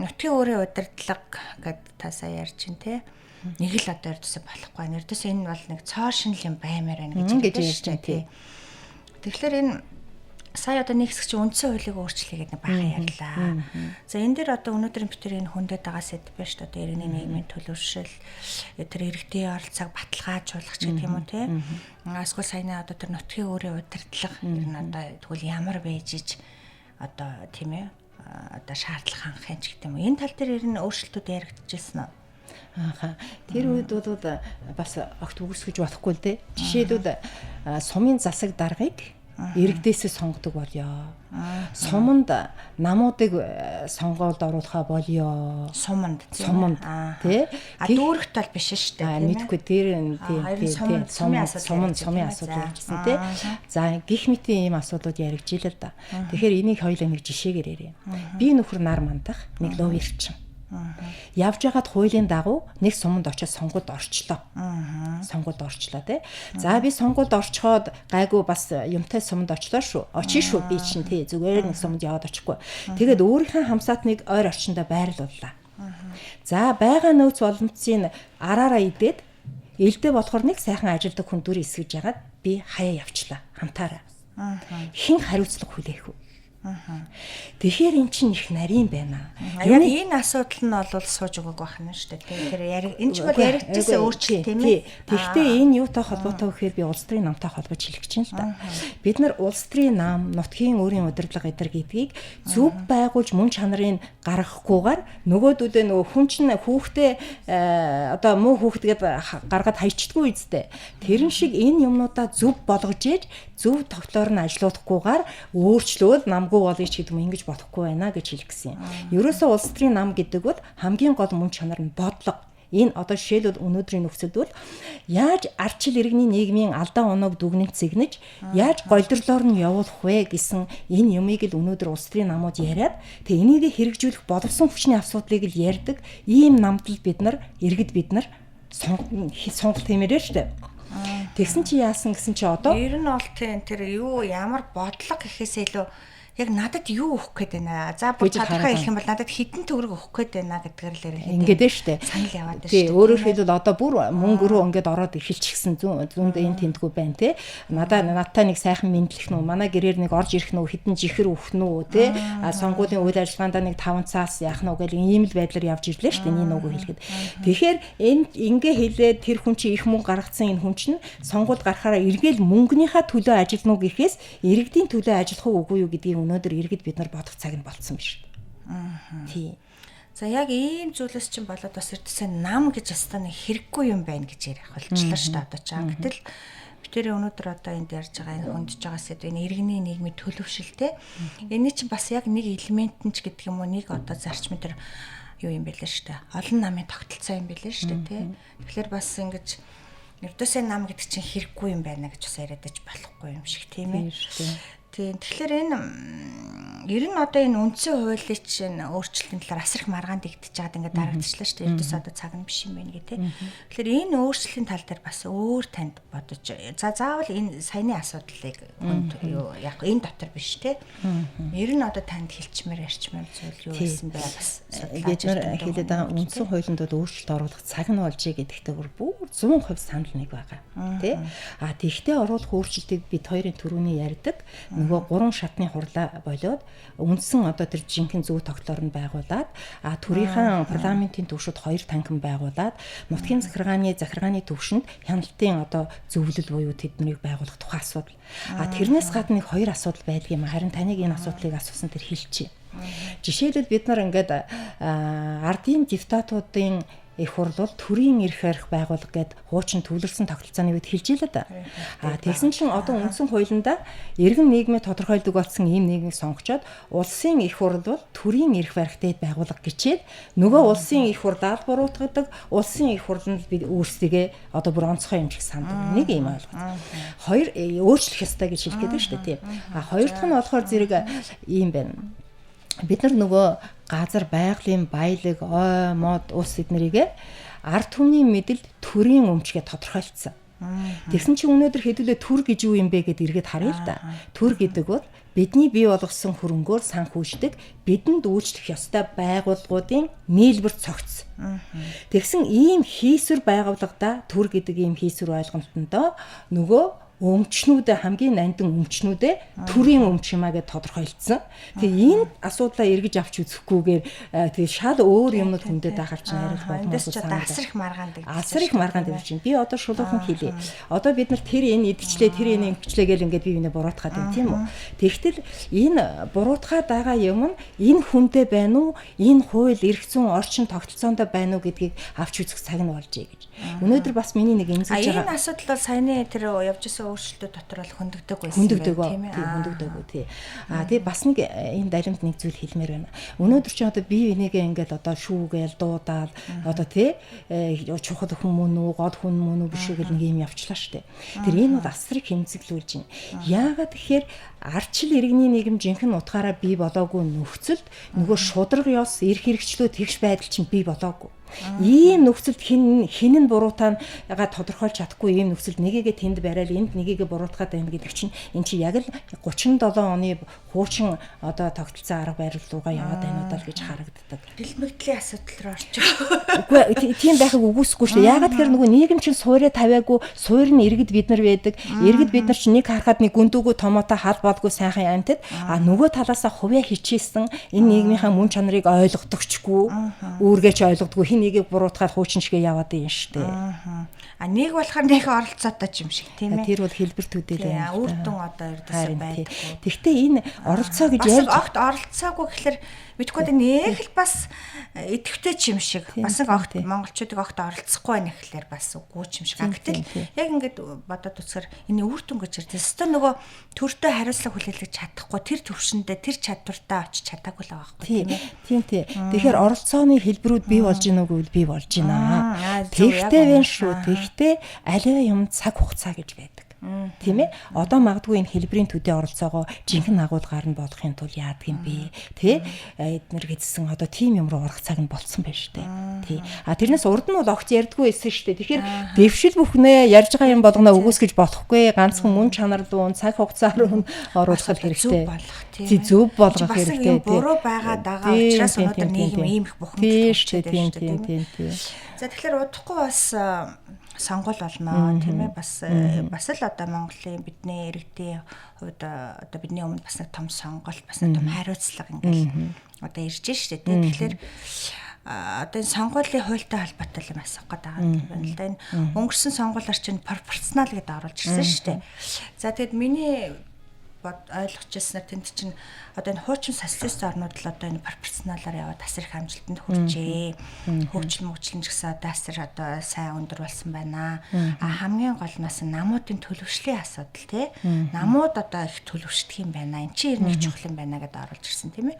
нутгийн өөрийн удирдлага гэдэг та сая ярьж байна те. Нэг л одоо ердөөсөө болохгүй. Ердөөсөө энэ бол нэг цоо шинэл юм баймаар байна гэж хэлж байна тий. Тэгэхээр энэ сая одоо нэг хэсэг чи үндсэн хуулийг өөрчлөе гэдэг баахан ярьлаа. За энэ дээр одоо өнөөдрийн битэр энэ хүндэт байгаа сэдв байна шүү дээ. Иргэний нийгмийн төлөвшил, тэр иргэдийн оролцоог баталгаажуулах ч гэдэг юм уу те. Эсвэл саяны одоо тэр нутгийн өөрийн удирдлага ер нь одоо тэгвэл ямар байж иж одоо тийм ээ одоо шаардлага хангах юм ч гэдэг юм уу. Энэ тал дээр ер нь өөрчлөлтүүд яригдчихсэн нь. Тэр үед бол бас огт үгүйсгэж болохгүй л дээ. Жишээлбэл сумын засаг даргыг иргэдээсээ сонгодог болёо. Суманд намуудыг сонгуульд оруулахаа болёо. Суманд тий. Дүүрэгт бол биш шүү дээ. Мэдгүй дээр тийм сумын асуудал гэсэн тий. За гих мэтийн ийм асуудлууд яригджилээ л да. Тэгэхээр энийг хоёулаа нэг жишээгээр ярив. Би нөхөр нар мандах нэг ловерчин. Явж байгаад хуулийн дагуу нэг суманд очиж сонгуульд орчлоо. Сонгуульд орчлоо тий. За би сонгуульд орчхоод гайгүй бас юмтай суманд очлоо шүү. Очиж шүү би чинь тий. Зүгээр нэг суманд яваад очихгүй. Тэгээд өөрийнхөө хамсаатныг ойр орчиндөө байрлууллаа. За байгаа нөөц боломжийн араараа идээд элдэ болохоор нэг сайхан ажилдаг хүн дүр эсгэж ягаад би хаяа явчлаа хамтаараа. Хин хариуцлага хүлээх үү? Тэгэхээр эн чинь их нарийн байна. Яг энэ асуудал нь бол сууж өгөөг байна шүү дээ. Тэгэхээр энэ ч бол яригдчихсан өөрчлөлт тийм ээ. Тэгэхдээ энэ юутай холбоотой вэ гэхээр би улс төрийн намтай холбож хэлэх чинь л да. Бид нар улс төрийн нам, нутгийн өөрийн удирдлага гэдгийг зөв байгуулж мөн чанарыг гаргахгүйгээр нөгөөдөлөө нөгөө хүн чинь хүүхдээ одоо муу хүүхдгээд гаргаад хайчдаггүй үсттэй. Тэрэн шиг энэ юмнуудаа зөв болгож ээж зөв тогтолоор нь ажилуулахгүйгээр өөрчлөөд намгүй болъё ч гэдэг юм ингэж бодохгүй байна гэж хэлэх гэсэн юм. Ерөөсөө улс төрийн нам гэдэг бол хамгийн гол мөн чанар нь бодлого. Энэ одоо жишээлбэл өнөөдрийн нөхцөлд бол яаж ардчил иргэний нийгмийн алдаа оноог дүгнэж зэгнэж яаж голдрлоор нь явуулах вэ гэсэн энэ юмыг л өнөөдөр улс төрийн намууд яриад тэгээ энийг хэрэгжүүлэх боловсон хүчний асуудлыг л ярьдаг ийм намд л бид нар иргэд бид нар сонголт хэмээрээ штэ. Тэгсэн чи яасан гэсэн чи одоо ер нь бол тэр юу ямар бодлого гэхээсээ илүү яг надад юу өгөх гээд байна. За бүр тодорхой хэлэх юм бол надад хідэн төгрөг өгөх гээд байна гэдгээр л ярих. Ингээд дээ штэ. Санал яваад байна штэ. Өөрөөр хэлбэл одоо бүр мөнгө рүү ингээд ороод эхэлчихсэн зүүнд энэ тэмдгүү байна те. Надтай нэг сайхан мэдлэх нүү, манай гэрээр нэг орж ирэх нүү, хідэн жихэр өгөх нүү те. Сонгуулийн үйл ажиллагаанд нэг 5 цаас яах нүү гэл ийм л байдлаар явж ирлээ штэ. Энэ нүгөө хэлэхэд. Тэгэхээр энэ ингээ хэлээд тэр хүн чинь их мөнгө гаргацсан энэ хүн чинь сонгуульд гарахаараа эргээл мөнгөнийхөө төлөө ажиллана уу гэхээс иргэдийн төлөө ажиллах үгүй юу гэдгийг өнөөдөр иргэд бид нар бодох цаг нь болцсон биш үү? Тий. За яг ийм зүйлс чинь болоод бас эрдэсээ нам гэж ястаа нэг хэрэггүй юм байна гэж ярих болчихлоо шүү дээ одоо чаа. Гэтэл битэрийн өнөөдөр одоо энд ярьж байгаа энэ хөндөж байгаа сэдв энэ иргэний нийгмийн төлөвшилтэй. Энэ чинь бас яг нэг элемент нь ч гэдэг юм уу нэг одоо зарчмын төр юу юм бэлээ шүү дээ. Олон намын тогтолцоо юм бэлээ шүү дээ, тий. Тэгэхээр бас ингэж Эрдүсийн нам гэдэг чинь хэрэггүй юм байна гэж бас яриад иж болохгүй юм шиг тийм ээ. Тийм. Тэгэхээр энэ ер нь одоо энэ үндсэн хуулийн чинь өөрчлөлтийн талаар асар их маргаан дэгдэж байгаад ингээд дарагдчихлаа шүү дээ. Эрдүс одоо цаг нь биш юм байна гэдэг. Тэгэхээр энэ өөрчлөлтийн тал дээр бас өөр танд бодож заавал энэ саяны асуудлыг яг энэ дотор биш те. Ер нь одоо танд хэлчмээр ярьчмаар зүйл юу байсан бэ бас бид нар хэлээд байгаа үндсэн хуулинд бол өөрчлөлт оруулах цаг нь болж гэдэгтээ бүр 100% санал нэг байгаа тий. А тэгтээ оруулах өөрчлөлтийг бид хоёрын төрөний ярьдаг нөгөө 3 шатны хурлаа болоод үндсэн одоо тэр жинхэнэ зөв тогтолцоор нь байгуулад төрийнхэн парламентын төвшөнд 2 танхим байгуулад нутгийн захиргааны төвшөнд хяналтын одоо зөвлөл буюу тэднийг байгуулах тухай асуудал. Тэрнээс гадна нэг 2 асуудал байдаг юм. Харин таныг энэ асуудлыг асуусан тэр хэлчихье. Жишээлбэл бид нар ингээд ардын депутатуудын их хурл бол төрийн эрх барих байгууллага гэд хуучин төвлөрсөн тогтолцооны үед хэлж илээ да. Тэгсэн чинь одоо үндсэн хуулиндаа иргэн нийгмийн тодорхойлдог болсон ийм нийгмийг сонгочоод улсын их хурл бол төрийн эрх барих дэд байгууллага гэчээд нөгөө улсын их хурл буруутгадаг улсын их хурл нь бид өөрсдөө одоо бүр онцгой юм шиг сандаг нэг юм ойлголт. 2 өөрчлөх ёстой гэж хэлэх гэдэг шүү дээ тийм. Хоёр дахь нь болохоор зэрэг ийм байна. Бид нар нөгөө газар байгалийн баялаг ой мод ус эднэрийг ард түмний мэдэлд төрийн өмчгээ тодорхойлцсон. Тэгсэн чинь өнөөдөр хэдүүлээ төр гэж юу юм бэ гэдээ эргээд харъя л да. Төр гэдэг бол бидний бий болгосон хөрөнгөөр санхүүждэг бидэнд үйлчлэх ёстой байгууллагуудын нийлбэр цогц. Тэгсэн ийм хийсвэр байгууллагада төр гэдэг ийм хийсвэр ойлголтондоо нөгөө өмчнүүдээ хамгийн нандин өмчнүүдээ төрийн өмч юмаа гэж тодорхойлцсон. Тэгээ энэ асуудлаа эргэж авч үзэхгүйгээр тэгээ шал өөр юмнууд хүндэд байхаар чинь арих болмоос санагдав. Асар их маргаан дэгдэж. Асар их маргаан дэгдэж байна. Би одоо шулуухан хэлье. Одоо бид нар тэр энэ идчихлээ, тэр энэ ингэчлээ гэл ингээд бие бинээ буруутгаад байна тийм үү? Тэгтэл энэ буруутгаад байгаа юм нь энэ хүндээ байна уу? Энэ хууль эрх зүйн орчин тогтолцоонд байна уу гэдгийг авч үзэх цаг нь болжээ гэж. Өнөөдөр бас миний нэг эмзэж байгаа. Энэ асуудал бол саяны тэр явж исэн өөрчлөлтүүд дотор бол хөндөгдөг байсан тийм ээ. Хөндөгдөг тий. Тэгээ бас нэг энэ даримт нэг зүйл хэлмээр байна. Өнөөдөр чи одоо бие бинийгээ ингээд одоо шүүгээл дуудаал одоо тий чухал хүн мөн үү, гол хүн мөн үү биш үү гэл нэг юм явчлаа штэ. Тэр энэ бол асрыг хэмзэглүүлж байна. Яагаад тэгэхээр ардчил иргэний нийгэм жинхэнэ утгаараа бий болоогүй нөхцөлд нөгөө шудраг ёс эрх хэрэгчлөө тэгш байдал чинь бий болоогүй. Ийм нөхцөлд хин нь буруутаагаа тодорхойлж чадахгүй ийм нөхцөлд нэгийгээ тэнд барайл энд нэгийгээ буруутгаад байна гэдэг чинь эн чинь яг л 37 оны хуучин одоо тогтолцоо арга барил руугаа яваад байна удаа л гэж харагддаг. Дэлмэгдлийн асуудал руу орчих. Үгүй тийм байхыг үгүйсэхгүй шүү дээ. Ягаад гэхээр нөгөө нийгэм чинь суурьа тавиагүй, суурь нь иргэд бид нар байдаг. Иргэд бид нар чинь нэг харахад нэг гүндүүгөө томоотой хал бодгүй сайхан амьтад нөгөө талаасаа хувья хичээсэн энэ нийгмийнхаа мөн чанарыг ойлгодогчгүй, үүргээч ойлгодгүй хин нэгийг буруутгаад хуучин шигээ яваад юм шүү дээ. Нэг болохоор нэг оролцоотой юм шиг тийм ээ. Тэр бол хэлбэр төдийлээ юм. Үр дүн одоо ердөөсөө байдаг. Тэгвэл энэ оролцоо гэж ярьж огт оролцоогүй гэхэлэр мэдгүй нэг л бас идэвхтэй юм шиг. Бас нэг огт монголчуудыг огт оролцохгүй байх гэхэлэр бас үгүй юм шиг. Гэтэл яг ингэж бодоод үзэхээр энэ үр дүн гэж ярьдаг. Өстө нөгөө төртөө хариуцлага хүлээлгэж чадахгүй тэр төвшөндөө тэр чадвартаа очиж чадаагүй л байгаа байхгүй тийм. Тэгэхээр оролцооны хэлбэрүүд бий болж гинэ үгүй бий болж байна. Тэгтээ байна шүү. Тэгтээ аливаа юм цаг хугацаа гэж байдаг. Тийм ээ. Одоо магадгүй энэ хэлбэрийн төдий оролцоогоо жинхэнэ агуулгаар нь болгохын тулд яадаг юм бэ? Тэ? Эднэр гэдсэн одоо тим юм руу орох цаг нь болцсон байна шүү дээ. Тий. Тэрнээс урд нь бол огт ярьдгүй байсан шүү дээ. Тэгэхээр дэвшил бүхнээ ярьж байгаа юм болгоно өгөөс гэж болохгүй. Ганцхан мөн чанар руу цаг хугацаа руу оруулах хэрэгтэй. Зөв болгох хэрэгтэй. Буруу байгаа даа учраас өнөөдөр нийгэм ийм их бухимдал шүү дээ. Тийм. За тэгэхээр удахгүй бас сонгол болно тийм ээ бас л одоо Монголын бидний иргэдийн хувьд одоо бидний өмнө бас нэг том сонголт бас нэг том хариуцлага ингээл одоо ирж штэ тийм тэгэхээр одоо энэ сонгуулийн хуультай холбоотой юм асуух гээд байгаа юм байна л да. Энэ өнгөрсөн сонгуулиар чинь пропорционал гэдээ оруулж ирсэн штэ. За тэгэд миний ойлгож ирсэнээр тэнд чинь одоо энэ хуучин социалист орнууд л одоо энэ пропорционалаар яваад асар их амжилтанд хүрчээ. Хөгжил мөгжлөн ч гэсэн одоо асар одоо сайн өндөр болсон байна. Хамгийн гол нь бас намуудын төлөвшлийн асуудал тий. Намууд одоо их төлөвшдөг юм байна. Энд чинь ирнэ чухал юм байна гэдээ оруулж ирсэн тийм ээ.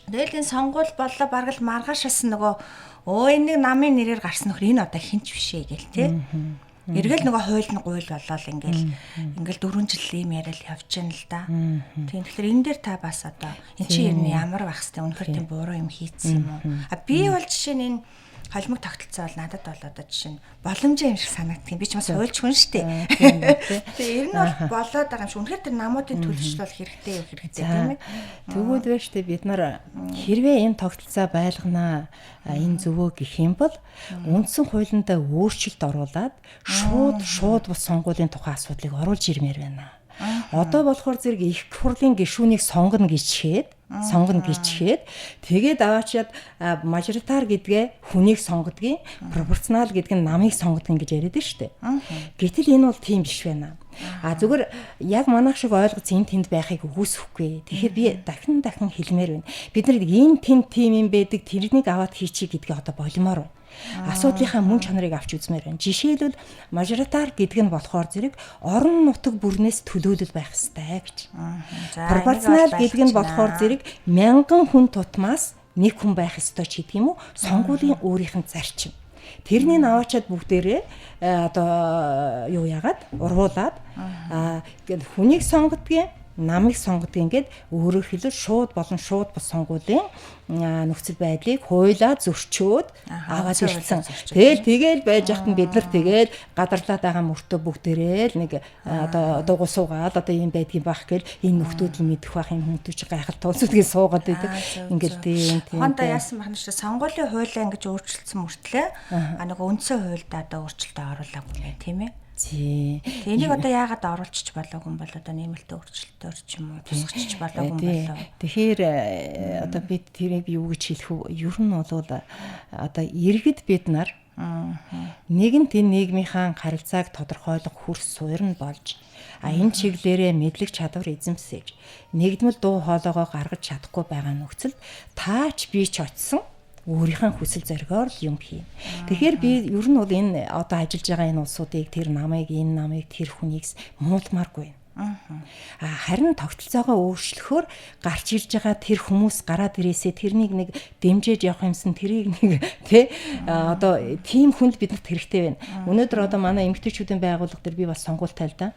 Тэгэл энэ сонгуул боллоо бараг л маргаашаас нөгөө энэ нэг намын нэрээр гарсан нөхөр энэ одоо хинч биш ээ гэл тий. Эргэл нөгөө хууль нь гуйл болоод ингээл 4 жил ийм яриад явж байна л да. Тийм тэгэхээр энэ дээр та бас одоо эн чинь ер нь ямар байх хэвээр үнэхээр тийм буруу юм хийцсэн юм уу? Би бол жишээ нь энэ холимог тогтолцоо бол надад бол одоо жишээ нь боломжтой юм шиг санагддаг. Би ч бас хуульч хүн шүү дээ. Тэгээ ер нь бол болоод байгаа юм шиг үнэхээр тэр намуудын төлөвчлөл бол хэрэгтэй тийм ээ. Тэгвэл вэ штэ бид нар хэрвээ энэ тогтолцоо байлганаа энэ зөвөө гэх юм бол үндсэн хуулиндаа өөрчлөлт оруулаад шууд бус сонгуулийн тухай асуудлыг оруулж ирмээр байна. Одоо болохоор зэрэг их хурлын гишүүнийг сонгоно гэчихэд тэгээд аваачаад мажоритар гэдгээ хүнийг сонгодгийг, пропорционал гэдэг нь намыг сонгодгийг гэж яриад нь шүү дээ. Гэтэл энэ бол тийм биш байна. Зүгээр яг манайх шиг ойлгоц энэ тэнд байхыг үгүйсэхгүй. Тэгэхээр би дахин хэлмээр байна. Бид нар энэ тэнд тийм юм байдаг, тэрнийг аваад хийчих гэдгийг одоо болимоор байна. Асуудлынхаа мөн чанарыг авч үзмээр байна. Жишээлбэл мажоритар гэдэг нь болохоор зэрэг орон нутаг бүрнээс төлөөлөл байх ёстой гэж. Пропорционал гэдэг нь болохоор зэрэг 1000 хүн тутмаас 1 хүн байх ёстой ч гэдэг юм уу? Сонгуулийн өөрийнх нь зарчим. Тэрнийг аваачаад бүгдээрээ одоо юу яагаад ургуулад хүнийг сонгодгийг, намыг сонгодгийг ингээд өөрөөр хэлбэл шууд бус сонгуулийн нөхцөл байдлыг хуйлаа зөрчөөд аваад ирсэн. Тэгэл байж хат нь бид нар тэгэл гадарлаад байгаа мөртөө бүгдээрээ л нэг одоо дугуйсуугаад одоо юм байдгийн бах гэл энэ нөхдүүд л мэдэх бах юм хүмүүс ч гайхалтай тулсуудгийг суугаад байдаг. Ингээд тийм. Хондоо яасан бахна шүү сонгуулийн хуулиа ингэж өөрчилсөн мөртлөө нөгөө үндсэн хуульдаа одоо өөрчлөлтөө оруулаагүй нэ тийм ээ. Энийг одоо яагаад оруулчих болоогүй юм бол одоо нэмэлтээ өөрчлөлтөөр ч юм уу тусгachж болоогүй юм болоо. Тэгэхээр одоо бид тэрийг юу гэж хэлэх вэ? Ер нь бол одоо иргэд бид нар нэгэнт энэ нийгмийнхаа харилцааг тодорхойлох хөрс суурь нь болж энэ чиглэлээрээ мэдлэг чадвар эзэмсэж нэгдмэл дуу хоолойгоо гаргаж чадахгүй байгаа нөхцөлд таач би ч очсон өөрийнхөө хүсэл зоригоор л юм хийн. Тэгэхээр би ер нь бол энэ одоо ажиллаж байгаа энэ улсуудыг тэр намыг тэр хүнийг муулмааргүй. Харин тогтолцоогоо өөрчлөхөөр гарч ирж байгаа тэр хүмүүс гараад ирээсээ тэрнийг нэг дэмжиж явах юмсан тэрийг нэг одоо тийм хүнд биднэрт хэрэгтэй байна. Өнөөдөр одоо манай эмэгтэйчүүдийн байгууллага дээр би бас сонгуультай л да.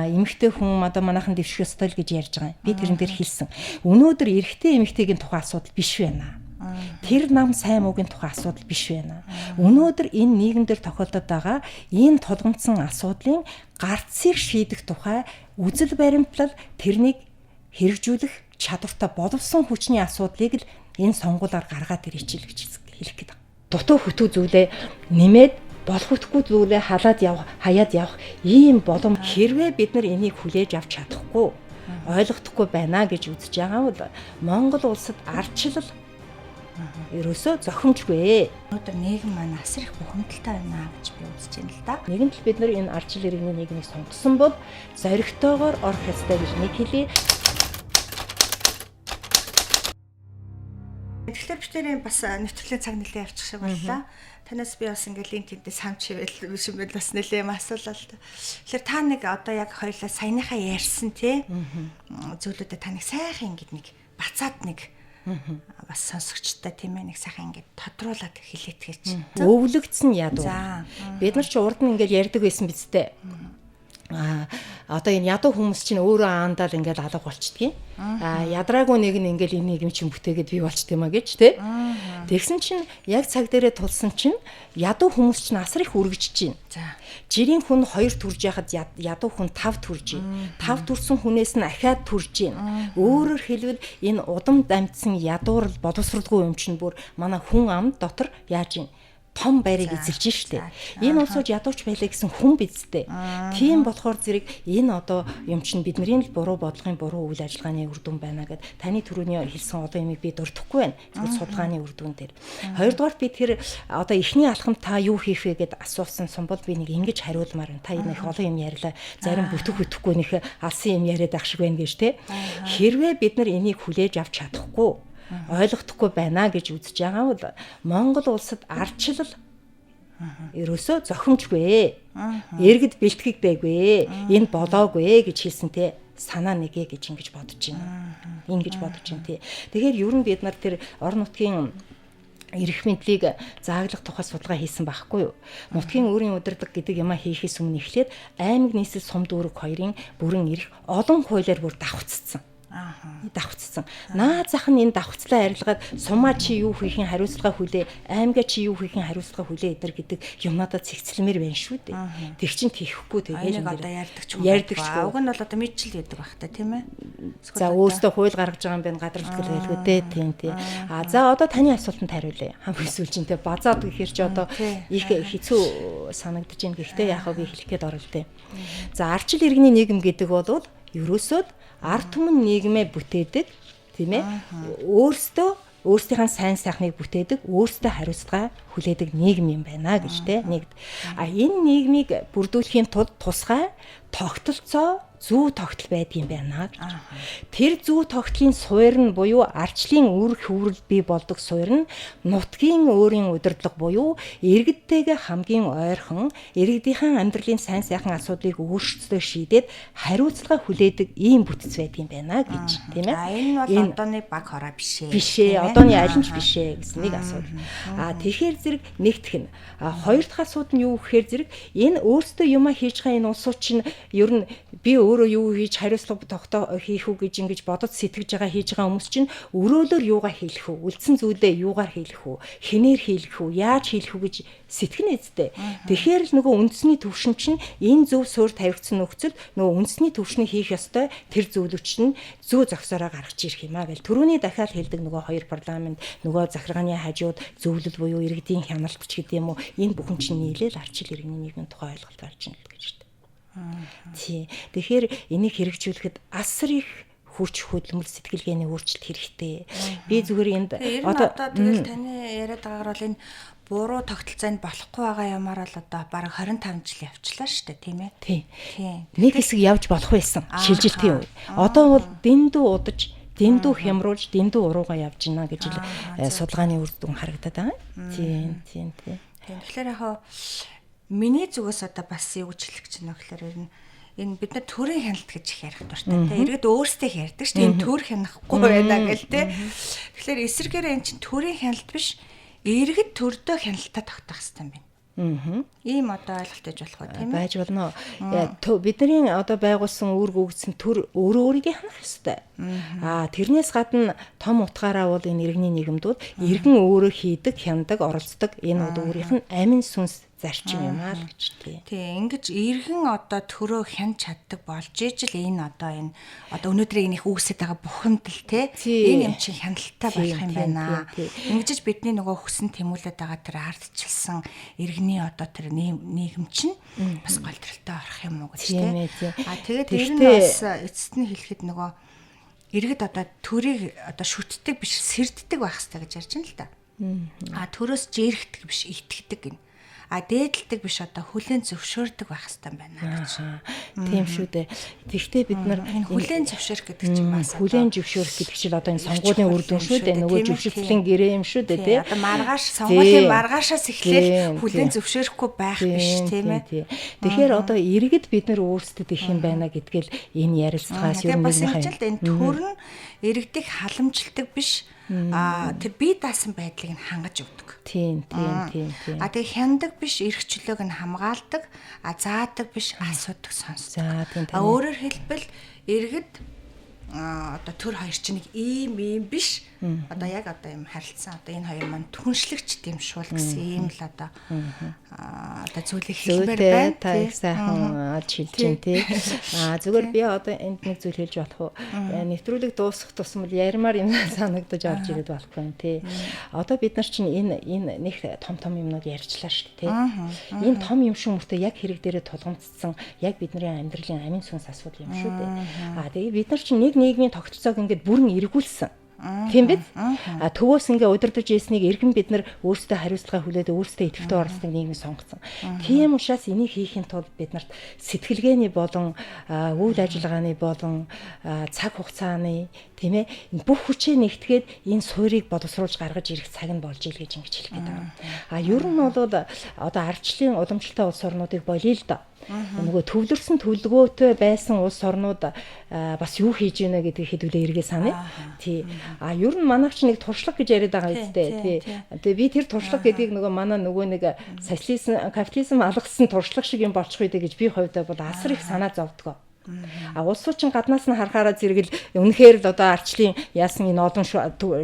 Эмэгтэй хүн одоо манайхан дэвших ёстой л гэж ярьж байгаа. Би тэрэн дээр хэлсэн. Өнөөдөр эрэгтэй эмэгтэйгийн тухай асуудал биш байна. Тэр нам сайн муугийн тухай асуудал биш байна. Өнөөдөр энэ нийгэмдэр тохиолдод байгаа энэ тулгамдсан асуудлын гарцыг шийдэх тухай үзэл баримтлал тэрнийг хэрэгжүүлэх чадвартай боловсон хүчний асуудлыг л энэ сонгуулиар гаргаад ирээч л гэж хэлэх гээд байна. Дутуу хөтөө зүйлээ нэмээд болох үтггүй зүйлээ хаяад явах ийм боломж хэрвээ бид нар энийг хүлээж авч чадахгүй ойлгохдохгүй байна гэж үзэж байгаа бол Монгол улсад ардчлал ерөөсөө зохимжгүй. Өнөөдөр нийгэм маань асар их бухимдалтай байна гэж би үзэж байна л да. Нэгэн тал бид нар энэ ардчил иргэний нийгмийг сонгосон бол зоригтойгоор орох ёстой гэж нэг хэлье. Тэгэхээр битэрийн бас нэвтрүүлгийн цаг нэлээд явчих шиг боллоо. Танаас би бас ингээл энэ тэнтэй самч хийвэл биш юм бол бас нэлээд юм асуулаа л да. Тэгэхээр та нэг одоо яг хоёулаа саяныхаа ярьсан тий зүйлүүдэд та нэг сайхан ингээд нэг бацаад нэг бас сонсогчтой тийм ээ нэг сайхан ингээд тодруулаад хэлээтгэж. Өвлөгдсөн ядуу. Бид нар ч урд нь ингээд ярьдаг байсан биз дээ. Одоо энэ ядуу хүмүүс чинь өөрөө аандаал ингээд алга болчдгийг. Ядраагүй нэг нь ингээд энэ юм чинь бүтээгээд бий болчт юм а гэж тий. Тэгсэн чинь яг цаг дээрээ тулсан чинь ядуу хүмүүс чинь асар их үргэлжж байна. Жирийн хүн 2 төрж яхад ядуу хүн 5 төрж байна. 5 төрсэн хүнээс нь ахаад төрж байна. Өөрөөр хэлбэл энэ удам дамжсан ядуурл боловсралгүй юм чинь бүр манай хүн амд дотор яаж юм том байрыг эзэлж штэ. Энэ улсууд ядууч байлаа гэсэн хүн бидтэй. Тийм болохоор зэрэг энэ одоо юм чинь бидний л буруу бодлогын буруу үйл ажиллагааны үр дүн байна гэд таны түрүүний хэлсэн одоо юмыг би дуртахгүй байна. Зөвхөн судалгааны үр дүн дээр. Хоёрдугаар би тэр одоо эхний алхам та юу хийх вэ гэд асуусан бол би нэг ингэж хариулмаар байна. Та энэ их олон юм ярьлаа. Зарим бүтэхгүй нэг алсын юм яриад ах шиг байна гэж те. Хэрвээ бид нар энийг хүлээж авч чадахгүй ойлгохдохгүй байна гэж үзэж байгаа бол Монгол улсад ардчлал ерөөсөө зохимжгүй. Иргэд бэлтгэгдээгүй. Энэ болоогүй гэж хэлсэн те. санаа нэгэ гэж ингэж бодож байна. Ингэж бодож байна тий. Тэгэхээр ер нь бид нар тэр орон нутгийн эрх мэдлийг зааглах тухай судалгаа хийсэн байхгүй юу? Нутгийн өөрийн удирдлага гэдэг юмаа хийхээс өмнө эхлээд аймаг нийслэл сум дүүрэг хоёрын бүрэн эрх олон хуулиар бүр давхцсан. Давхцсан. Наад зах нь энэ давхцлаа арилгаад сумаа чи юу хийхин хариуцлага хүлээ, аймгаа чи юу хийхин хариуцлага хүлээ эдэр гэдэг юмнадаа цэгцлэмээр байна шүү дээ. Тэг чин тийхгүй тэгээд энэ одоо ярьдаг ч уг нь бол одоо мэдчил гэдэг байх та тийм ээ. За өөрөөсөө хууль гаргаж байгаа юм байна гадралтгэл байлгүй дээ тийм. За одоо таны асуултанд хариулъя. Хамгийн сүүлчинтэй базаад гэхэр чи одоо их хэцүү санагдаж байна. Гэхдээ яхаа би хэлэх гээд орол дээ. За арчил иргэний нийгэм гэдэг бол ерөөсөө ард түмэн нийгмээ бүтээдэг тийм ээ. Өөрсдийнхээ сайн сайхныг бүтээдэг, өөрсдөө хариуцлага хүлээдэг нийгэм юм байна гэж тэ нэгд. Энэ нийгмийг бүрдүүлэхийн тулд тусгай тогтолцоо зүү тогтол байдгийн байна гэж. Тэр зүү тогтлын суурь нь буюу арчлын үр хөврөл бий болдог суурь нь нутгийн өөрийн удирдлага буюу иргэдтэйгээ хамгийн ойрхон иргэдийнхэн амьдралын сайн сайхан асуудлыг өөрсдөө шийдээд хариуцлага хүлээдэг ийм бүтц байдгийн байна гэж тийм ээ. Энэ бол одооны баг хороо биш ээ. Биш ээ, одооны аль нь ч биш ээ гэсэн нэг асуудал. Тэгэхээр зэрэг нэгтгэх нь. Хоёр дахь асуудал нь юу гэхээр зэрэг энэ өөрсдөө юмаа хийж байгаа энэ улсууд чинь ер нь би өөрөө юу хийж хариуцлага тогтоо хийх үү гэж ингэж бодож сэтгэж байгаа хийж байгаа хүмүүс чинь өрөөлөөр юугаар хийх үү, үлдсэн зүйлээ юугаар хийх үү, хинээр хийх үү, яаж хийх үү гэж сэтгэнэ эзтэй. Тэгэхээр л нөгөө үндэсний төвшин чинь энэ зөв суурь тавигдсан нөхцөл нөгөө үндэсний төвшнийг хийх ёстой тэр зөвлөвч нь зөө зогсоороо гаргаж ирэх юм аа гэл түрүүний дахиад хэлдэг нөгөө хоёр парламент нөгөө захиргааны хажууд зөвлөл буюу иргэдийн хяналтч гэдэг юм уу энэ бүхэн чинь нийлээл арчил иргэний нийгмийн тухай ойлголт гарч ийн л гэж байна. Тий. Тэгэхээр энийг хэрэгжүүлэхэд асар их хүч хөдөлмөр сэтгэлгээний өөрчлөлт хэрэгтэй. Би зүгээр энд одоо тэгэл таны яриад байгаагаар бол энэ буруу тогтолцоонд болохгүй байгаа юмар л одоо бараг 25 жил явчлаа шүү дээ тийм ээ. Тий. Нэг хэсэг явж болох байсан шилжилтийн үе. Одоо бол дэндүү удаж дэндүү хямруулж дэндүү урууга явж байна гэж судалгааны үр дүн харагдаад байгаа. Тийм. Тэгэхээр яг миний зүгээс одоо бас юу гэж хэлэх гэж байна гэхээр энэ бид нар төрийн хяналт гэж их ярих дуртай. Иргэд өөрсдөө ярьдаг шүү дээ. Энэ төр хянахгүй байна гэл те. Тэгэхээр эсэргээрээ эн чинь төрийн хяналт биш. Иргэд төрдөө хяналтаа тогтоох хэрэгтэй юм байна. Ийм одоо ойлголт ээж болох байх тийм ээ. Байж болно. Бидний одоо байгуулсан үүрэг өгсөн төр өөрөө өөрийгөө хянах ёстой. Тэрнээс гадна том утгаараа бол энэ иргэний нийгэмдүүд иргэн өөрөө хийдэг, хяндаг, оролцдог энэ одоо өөрийнх нь амин сүнс зарчим юм аа л гэж тий. Ингэж иргэн одоо төрөө хянж чаддаг болж ижил энэ одоо өнөөдрийн их үүсэж байгаа бухимд л тий. Энэ юм чинь хяналттай болох юм байна. Ингэж бидний нөгөө хүссэн тэмүүлээд байгаа тэр ардчилсан иргэний одоо тэр нийгэм чинь бас голдралтай орох юм уу гэж тий. Тэгээд ер нь бас эцэст нь хэлэхэд нөгөө иргэд одоо төрийг одоо шүтдэг биш сэрддэг байх хэрэгтэй гэж ярьж байна л да. Төрөөс жирэгдэг биш итгэдэг гин. Дээдэлдэг биш одоо хүлэн зөвшөөрдөг байх хэрэгтэй байна гэж. Тийм шүү дээ. Тэгэхдээ бид нар энэ хүлэн зөвшөөрөх гэдэг чинь бас хүлэн зөвшөөрөх гэдэг чинь одоо энэ сонгуулийн үр дүн шүү дээ. Нөгөө зөвшөөрлөлийн гэрээ юм шүү дээ тий. Одоо маргааш сонгуулийн маргаашаас эхлээл хүлэн зөвшөөрөхгүй байх биш тийм ээ. Тэгэхээр одоо иргэд бид нар өөрсдөд их юм байна гэдгээл энэ ярилцлагаас ер нь энэ төр нь иргэдийг халамжилдаг биш. Тэр бие даасан байдлыг нь хангаж өгдөг. Тийм. Тэгээ хяндаг биш эрхчлөөг нь хамгаалдаг, заадаг биш асуудаг сонсдог. Өөрөөр хэлбэл иргэд одоо төр хоёр чинь нэг ийм биш. Одоо яг одоо юм харилцсан. Одоо энэ хоёр маань түншлэгч тийм шуул гэсэн ийм л одоо зүйлийг хэлмээр байна. Та их сайхан хэлж чинь тий. Зүгээр би одоо энд нэг зүйл хэлж болох уу? Нэвтрүүлэг дуусах тусмал ярмаар юм санагдаж орж ирээд болохгүй юм тий. Одоо бид нар чинь энэ нэг том юмнууд ярьчлаа шүү дээ тий. Энэ том юм шүү мөртөө яг хэрэг дээрээ тулгамдсан яг бидний амьдралын амин сүнс асуудал юм шүү дээ. Тэгээ бид нар чинь нэг нийгмийн тогтолцоог ингээд бүрэн эргүүлсэн. Тийм биз? Төвөөс ингээ удирдах ийснийг иргэн бид нар өөрсдөө хариуцлага хүлээд өөрсдөө идэвхтэй оролцдог нийгмийг сонгоцсон. Тийм учраас энийг хийхин тулд бид нарт сэтгэлгээний болон үйл ажиллагааны болон цаг хугацааны тийм ээ бүх хүчээ нэгтгээд энэ суурийг боловсруулж гаргаж ирэх цаг нь болж ил гэж ингэж хэлэх гээд байгаа. Ер нь бол одоо ардчлалын уламжлалтай улс орнуудыг болиё л доо. Нөгөө төвлөрсөн төлөвлөгөөтэй байсан улс орнууд бас юу хийж гинэ гэдгийг хэдүүлээ эргээ санаа. Тий. Ер нь манайч нэг туршлага гэж яриад байгаа үстэй. Тий. Тэгээ би тэр туршлага гэдгийг нөгөө нэг социализм капитализм алгасан туршлага шиг юм болчих үедээ гэж би хувьдаа бол асар их санаа зовдгоо. Улсуучин гаднаас нь харахаараа зэрэгэл үнэхээр л одоо ардчлалын яасан энэ олон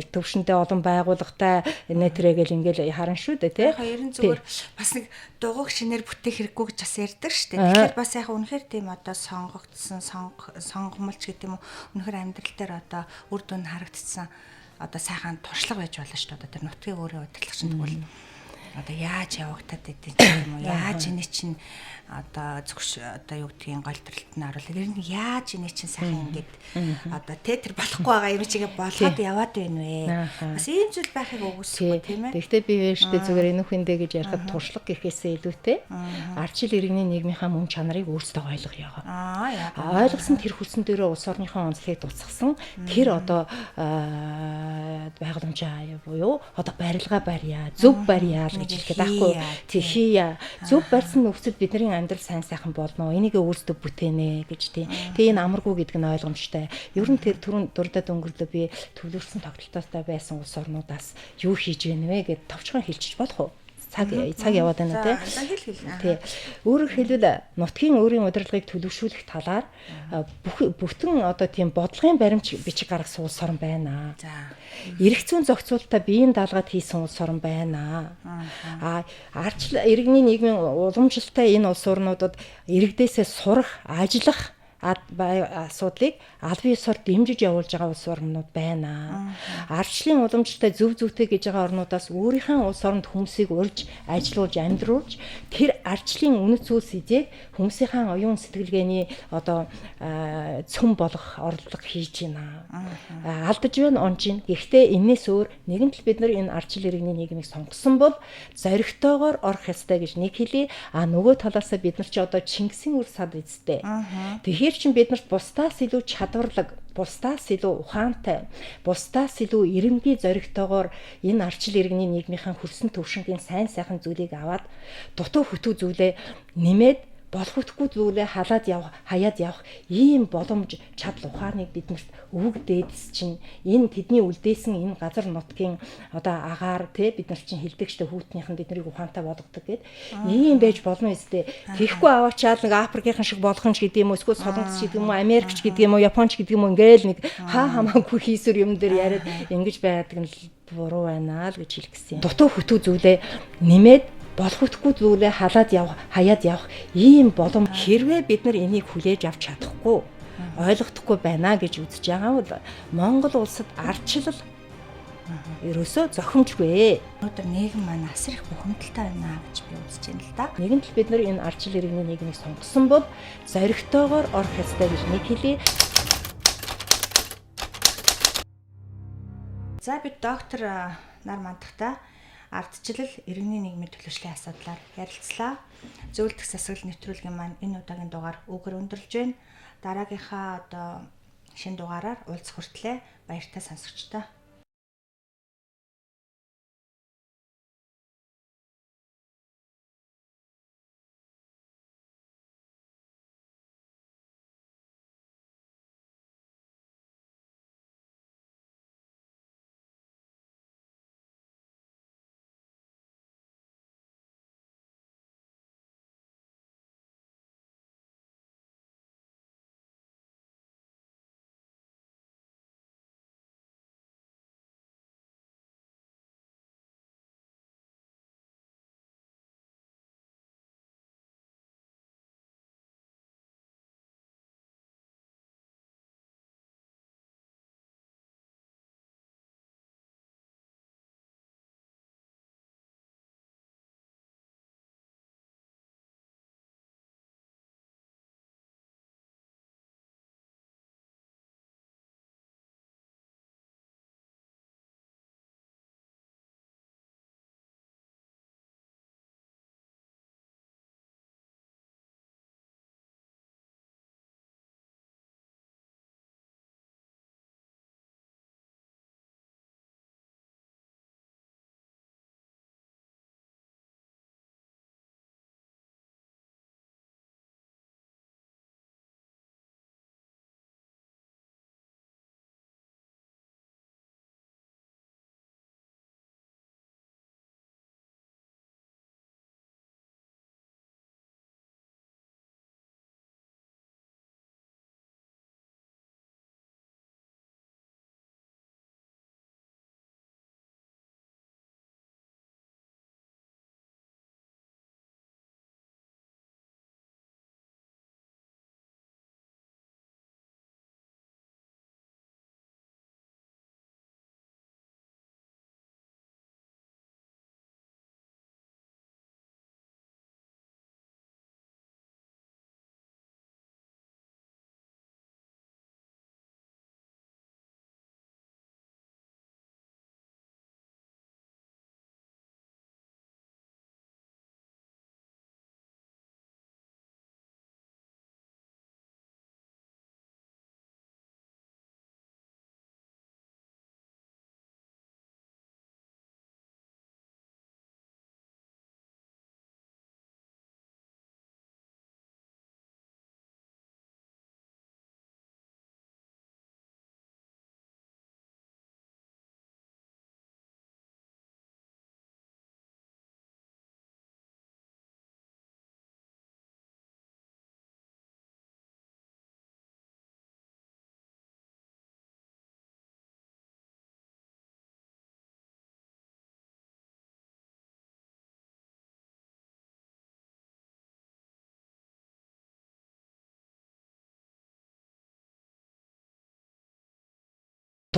төвшөнтэй олон байгууллагатай нэтрэгэл ингээл харан шүү дээ тий. Ер нь зүгээр бас нэг дугуйг шинээр бүтээх хэрэггүй гэж бас ярьдаг шүү дээ. Тэгэхээр бас яг үнэхээр тийм одоо сонгогдсон сонгомолч гэдэг юм уу үнэхээр амьдрал дээр одоо үр дүн харагдсан одоо сайхан туршлага байж болно шүү дээ. Одоо тэр нутгийн өөрийн удирдлагч нь тэгвэл одоо яаж явагдаад идэв юм уу? Яаж энэ чинь одоо зөвш одоо юу гэдгийг голдролт нь оруулаад ер нь яаж энэ чинь сайхан ингээд одоо тэр болохгүй байгаа юм чигээ болгоод яваад байна вэ? Бас ийм зүйл байхыг үгүйсэхгүй тийм ээ. Гэхдээ би вэштэй зүгээр энэ хүндээ гэж ярихад туршлага гэхээсээ илүүтэй ардчил иргэний нийгмийнхаа мөн чанарыг өөрсдөө ойлгоё. Ойлгосон тэр хүссэн дээрээ улс орныхоо онцлогийг дуусгасан тэр одоо байгууламжаа буюу одоо барилга барья, зөв барья гэж хэлгээд байхгүй. Тэхийя зөв барьсан нөхцөл бидний амьдрал сайн сайхан болно. Энийг өөрсдөө бүтээнэ гэж тийм. Тэгээ энэ амаргүй гэдэг нь ойлгомжтой. Ер нь тэр түрүүн дурдаад өнгөрлөө би төвлөрсөн тогтолцоотой байсан улс орнуудаас юу хийж гэнэ вэ гэд товчхон хэлчих болох уу? Цаг яваад байна тий. Өөрөөр хэлбэл нутгийн өөрийн удирдлагыг төлөвшүүлэх талаар бүтэн одоо тийм бодлогын баримт бичиг гаргасан улс орн байна. Эрх зүйн зохицуулалтаа биеийн даалгад хийсэн улс орн байна. Ардчлал иргэний нийгмийн уламжлалтай энэ улс орнуудад иргэдээсээ сурах, ажиллах асуудлыг албан ёсоор дэмжиж явуулж байгаа улс орнууд байна. Ардчлалын уламжлалтай зөв зүйтэй гэж байгаа орнуудаас өөрийнхөө улс оронд хүмүүсийг урьж, ажилуулж, амьдруулж тэр ардчлалын үнэт зүйлс эзэг хүмүүсийнхээ оюун сэтгэлгээний одоо цөм болох орлого хийж байна. Алдаж байна, онж байна. Гэхдээ энэс өөр нэгэн тал бид нар энэ ардчлал иргэний нийгмийг сонгосон бол зоригтойгоор орох ёстой гэж нэг хэлий. Нөгөө талаасаа бид нар чи одоо Чингисийн үр сад эзтэй. Тэгэхээр чинь биднэрт бусдаас илүү чадварлаг, бусдаас илүү ухаантай, бусдаас илүү эренбий зоригтойгоор энэ ардчил иргэний нийгмийнхэн хөрсөн төвшингийн сайн сайхан зүйлийг аваад дутуу хөтүү зүйлээ нэмээд болох утгагүй зүйлээ хаяад явах ийм боломж чадал ухааныг биднэрт өгдөөдс чинь энэ тэдний үлдээсэн энэ газар нутгийн одоо агаар те бид нар чинь хилдэгчтэй хүүтнийхэн биднийг ухаантай болгодог гэд ийм байж болно үстэй. Тэгэхгүй аваачаал нэг Африкийнхэн шиг болох юм ч гэдэг юм уу эсвэл Солонгос гэдэг юм уу Америкч гэдэг юм уу Японч гэдэг юм уу ингээл нэг хамаагүй хийсвэр юм дээр яриад ингэж байдаг нь буруу байна л гэж хэлэх гэсэн юм. Дутуу хөтүү зүйлээ нэмээд болох утгагүй зүйлээ хаяад явах ийм боломж хэрвээ бид нар энийг хүлээж авч чадахгүй ойлгохдохгүй байна гэж үзэж байгаа бол Монгол улсад ардчлал ерөөсөө зохимжгүй. Өнөөдөр нийгэм маань асар их бухимдалтай байна гэж би үзэж байна л да. Нэгэн тал бид нар энэ ардчил иргэний нийгмийг сонгосон бол зоригтойгоор орох ёстой гэж нэг хэлий. За бид доктор нар мандахта ардчлал иргэний нийгмийн төлөвшлийн асуудлаар ярилцлаа. Зөвлөлт засаглал нэвтрүүлгийн маань энэ удаагийн дугаар үгээр өндөрлж байна. Дараагийнхаа одоо шинэ дугаараар уулзах хүртлээр баяртай сонсогчдоо.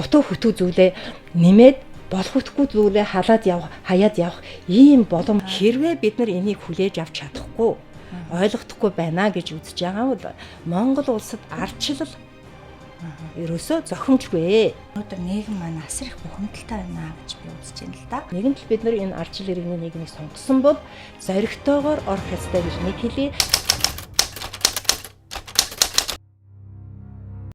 дутуу хөтөө зүйлээ нэмээд болохгүй зүйлээ халаад явах, хаяад явах ийм боломж хэрвээ бид нар энийг хүлээж авч чадахгүй ойлгохгүй байна гэж үзэж байгаа бол Монгол улсад ардчлал ерөөсөө зохимжгүй. Өнөөдөр нийгэм маань асар их бухимдалтай байна гэж би үзэж байна л да. Нэгэнт л бид нар энэ ардчил иргэний нийгмийг сонгосон бол зоригтойгоор орох ёстой гэж нэг хэлье.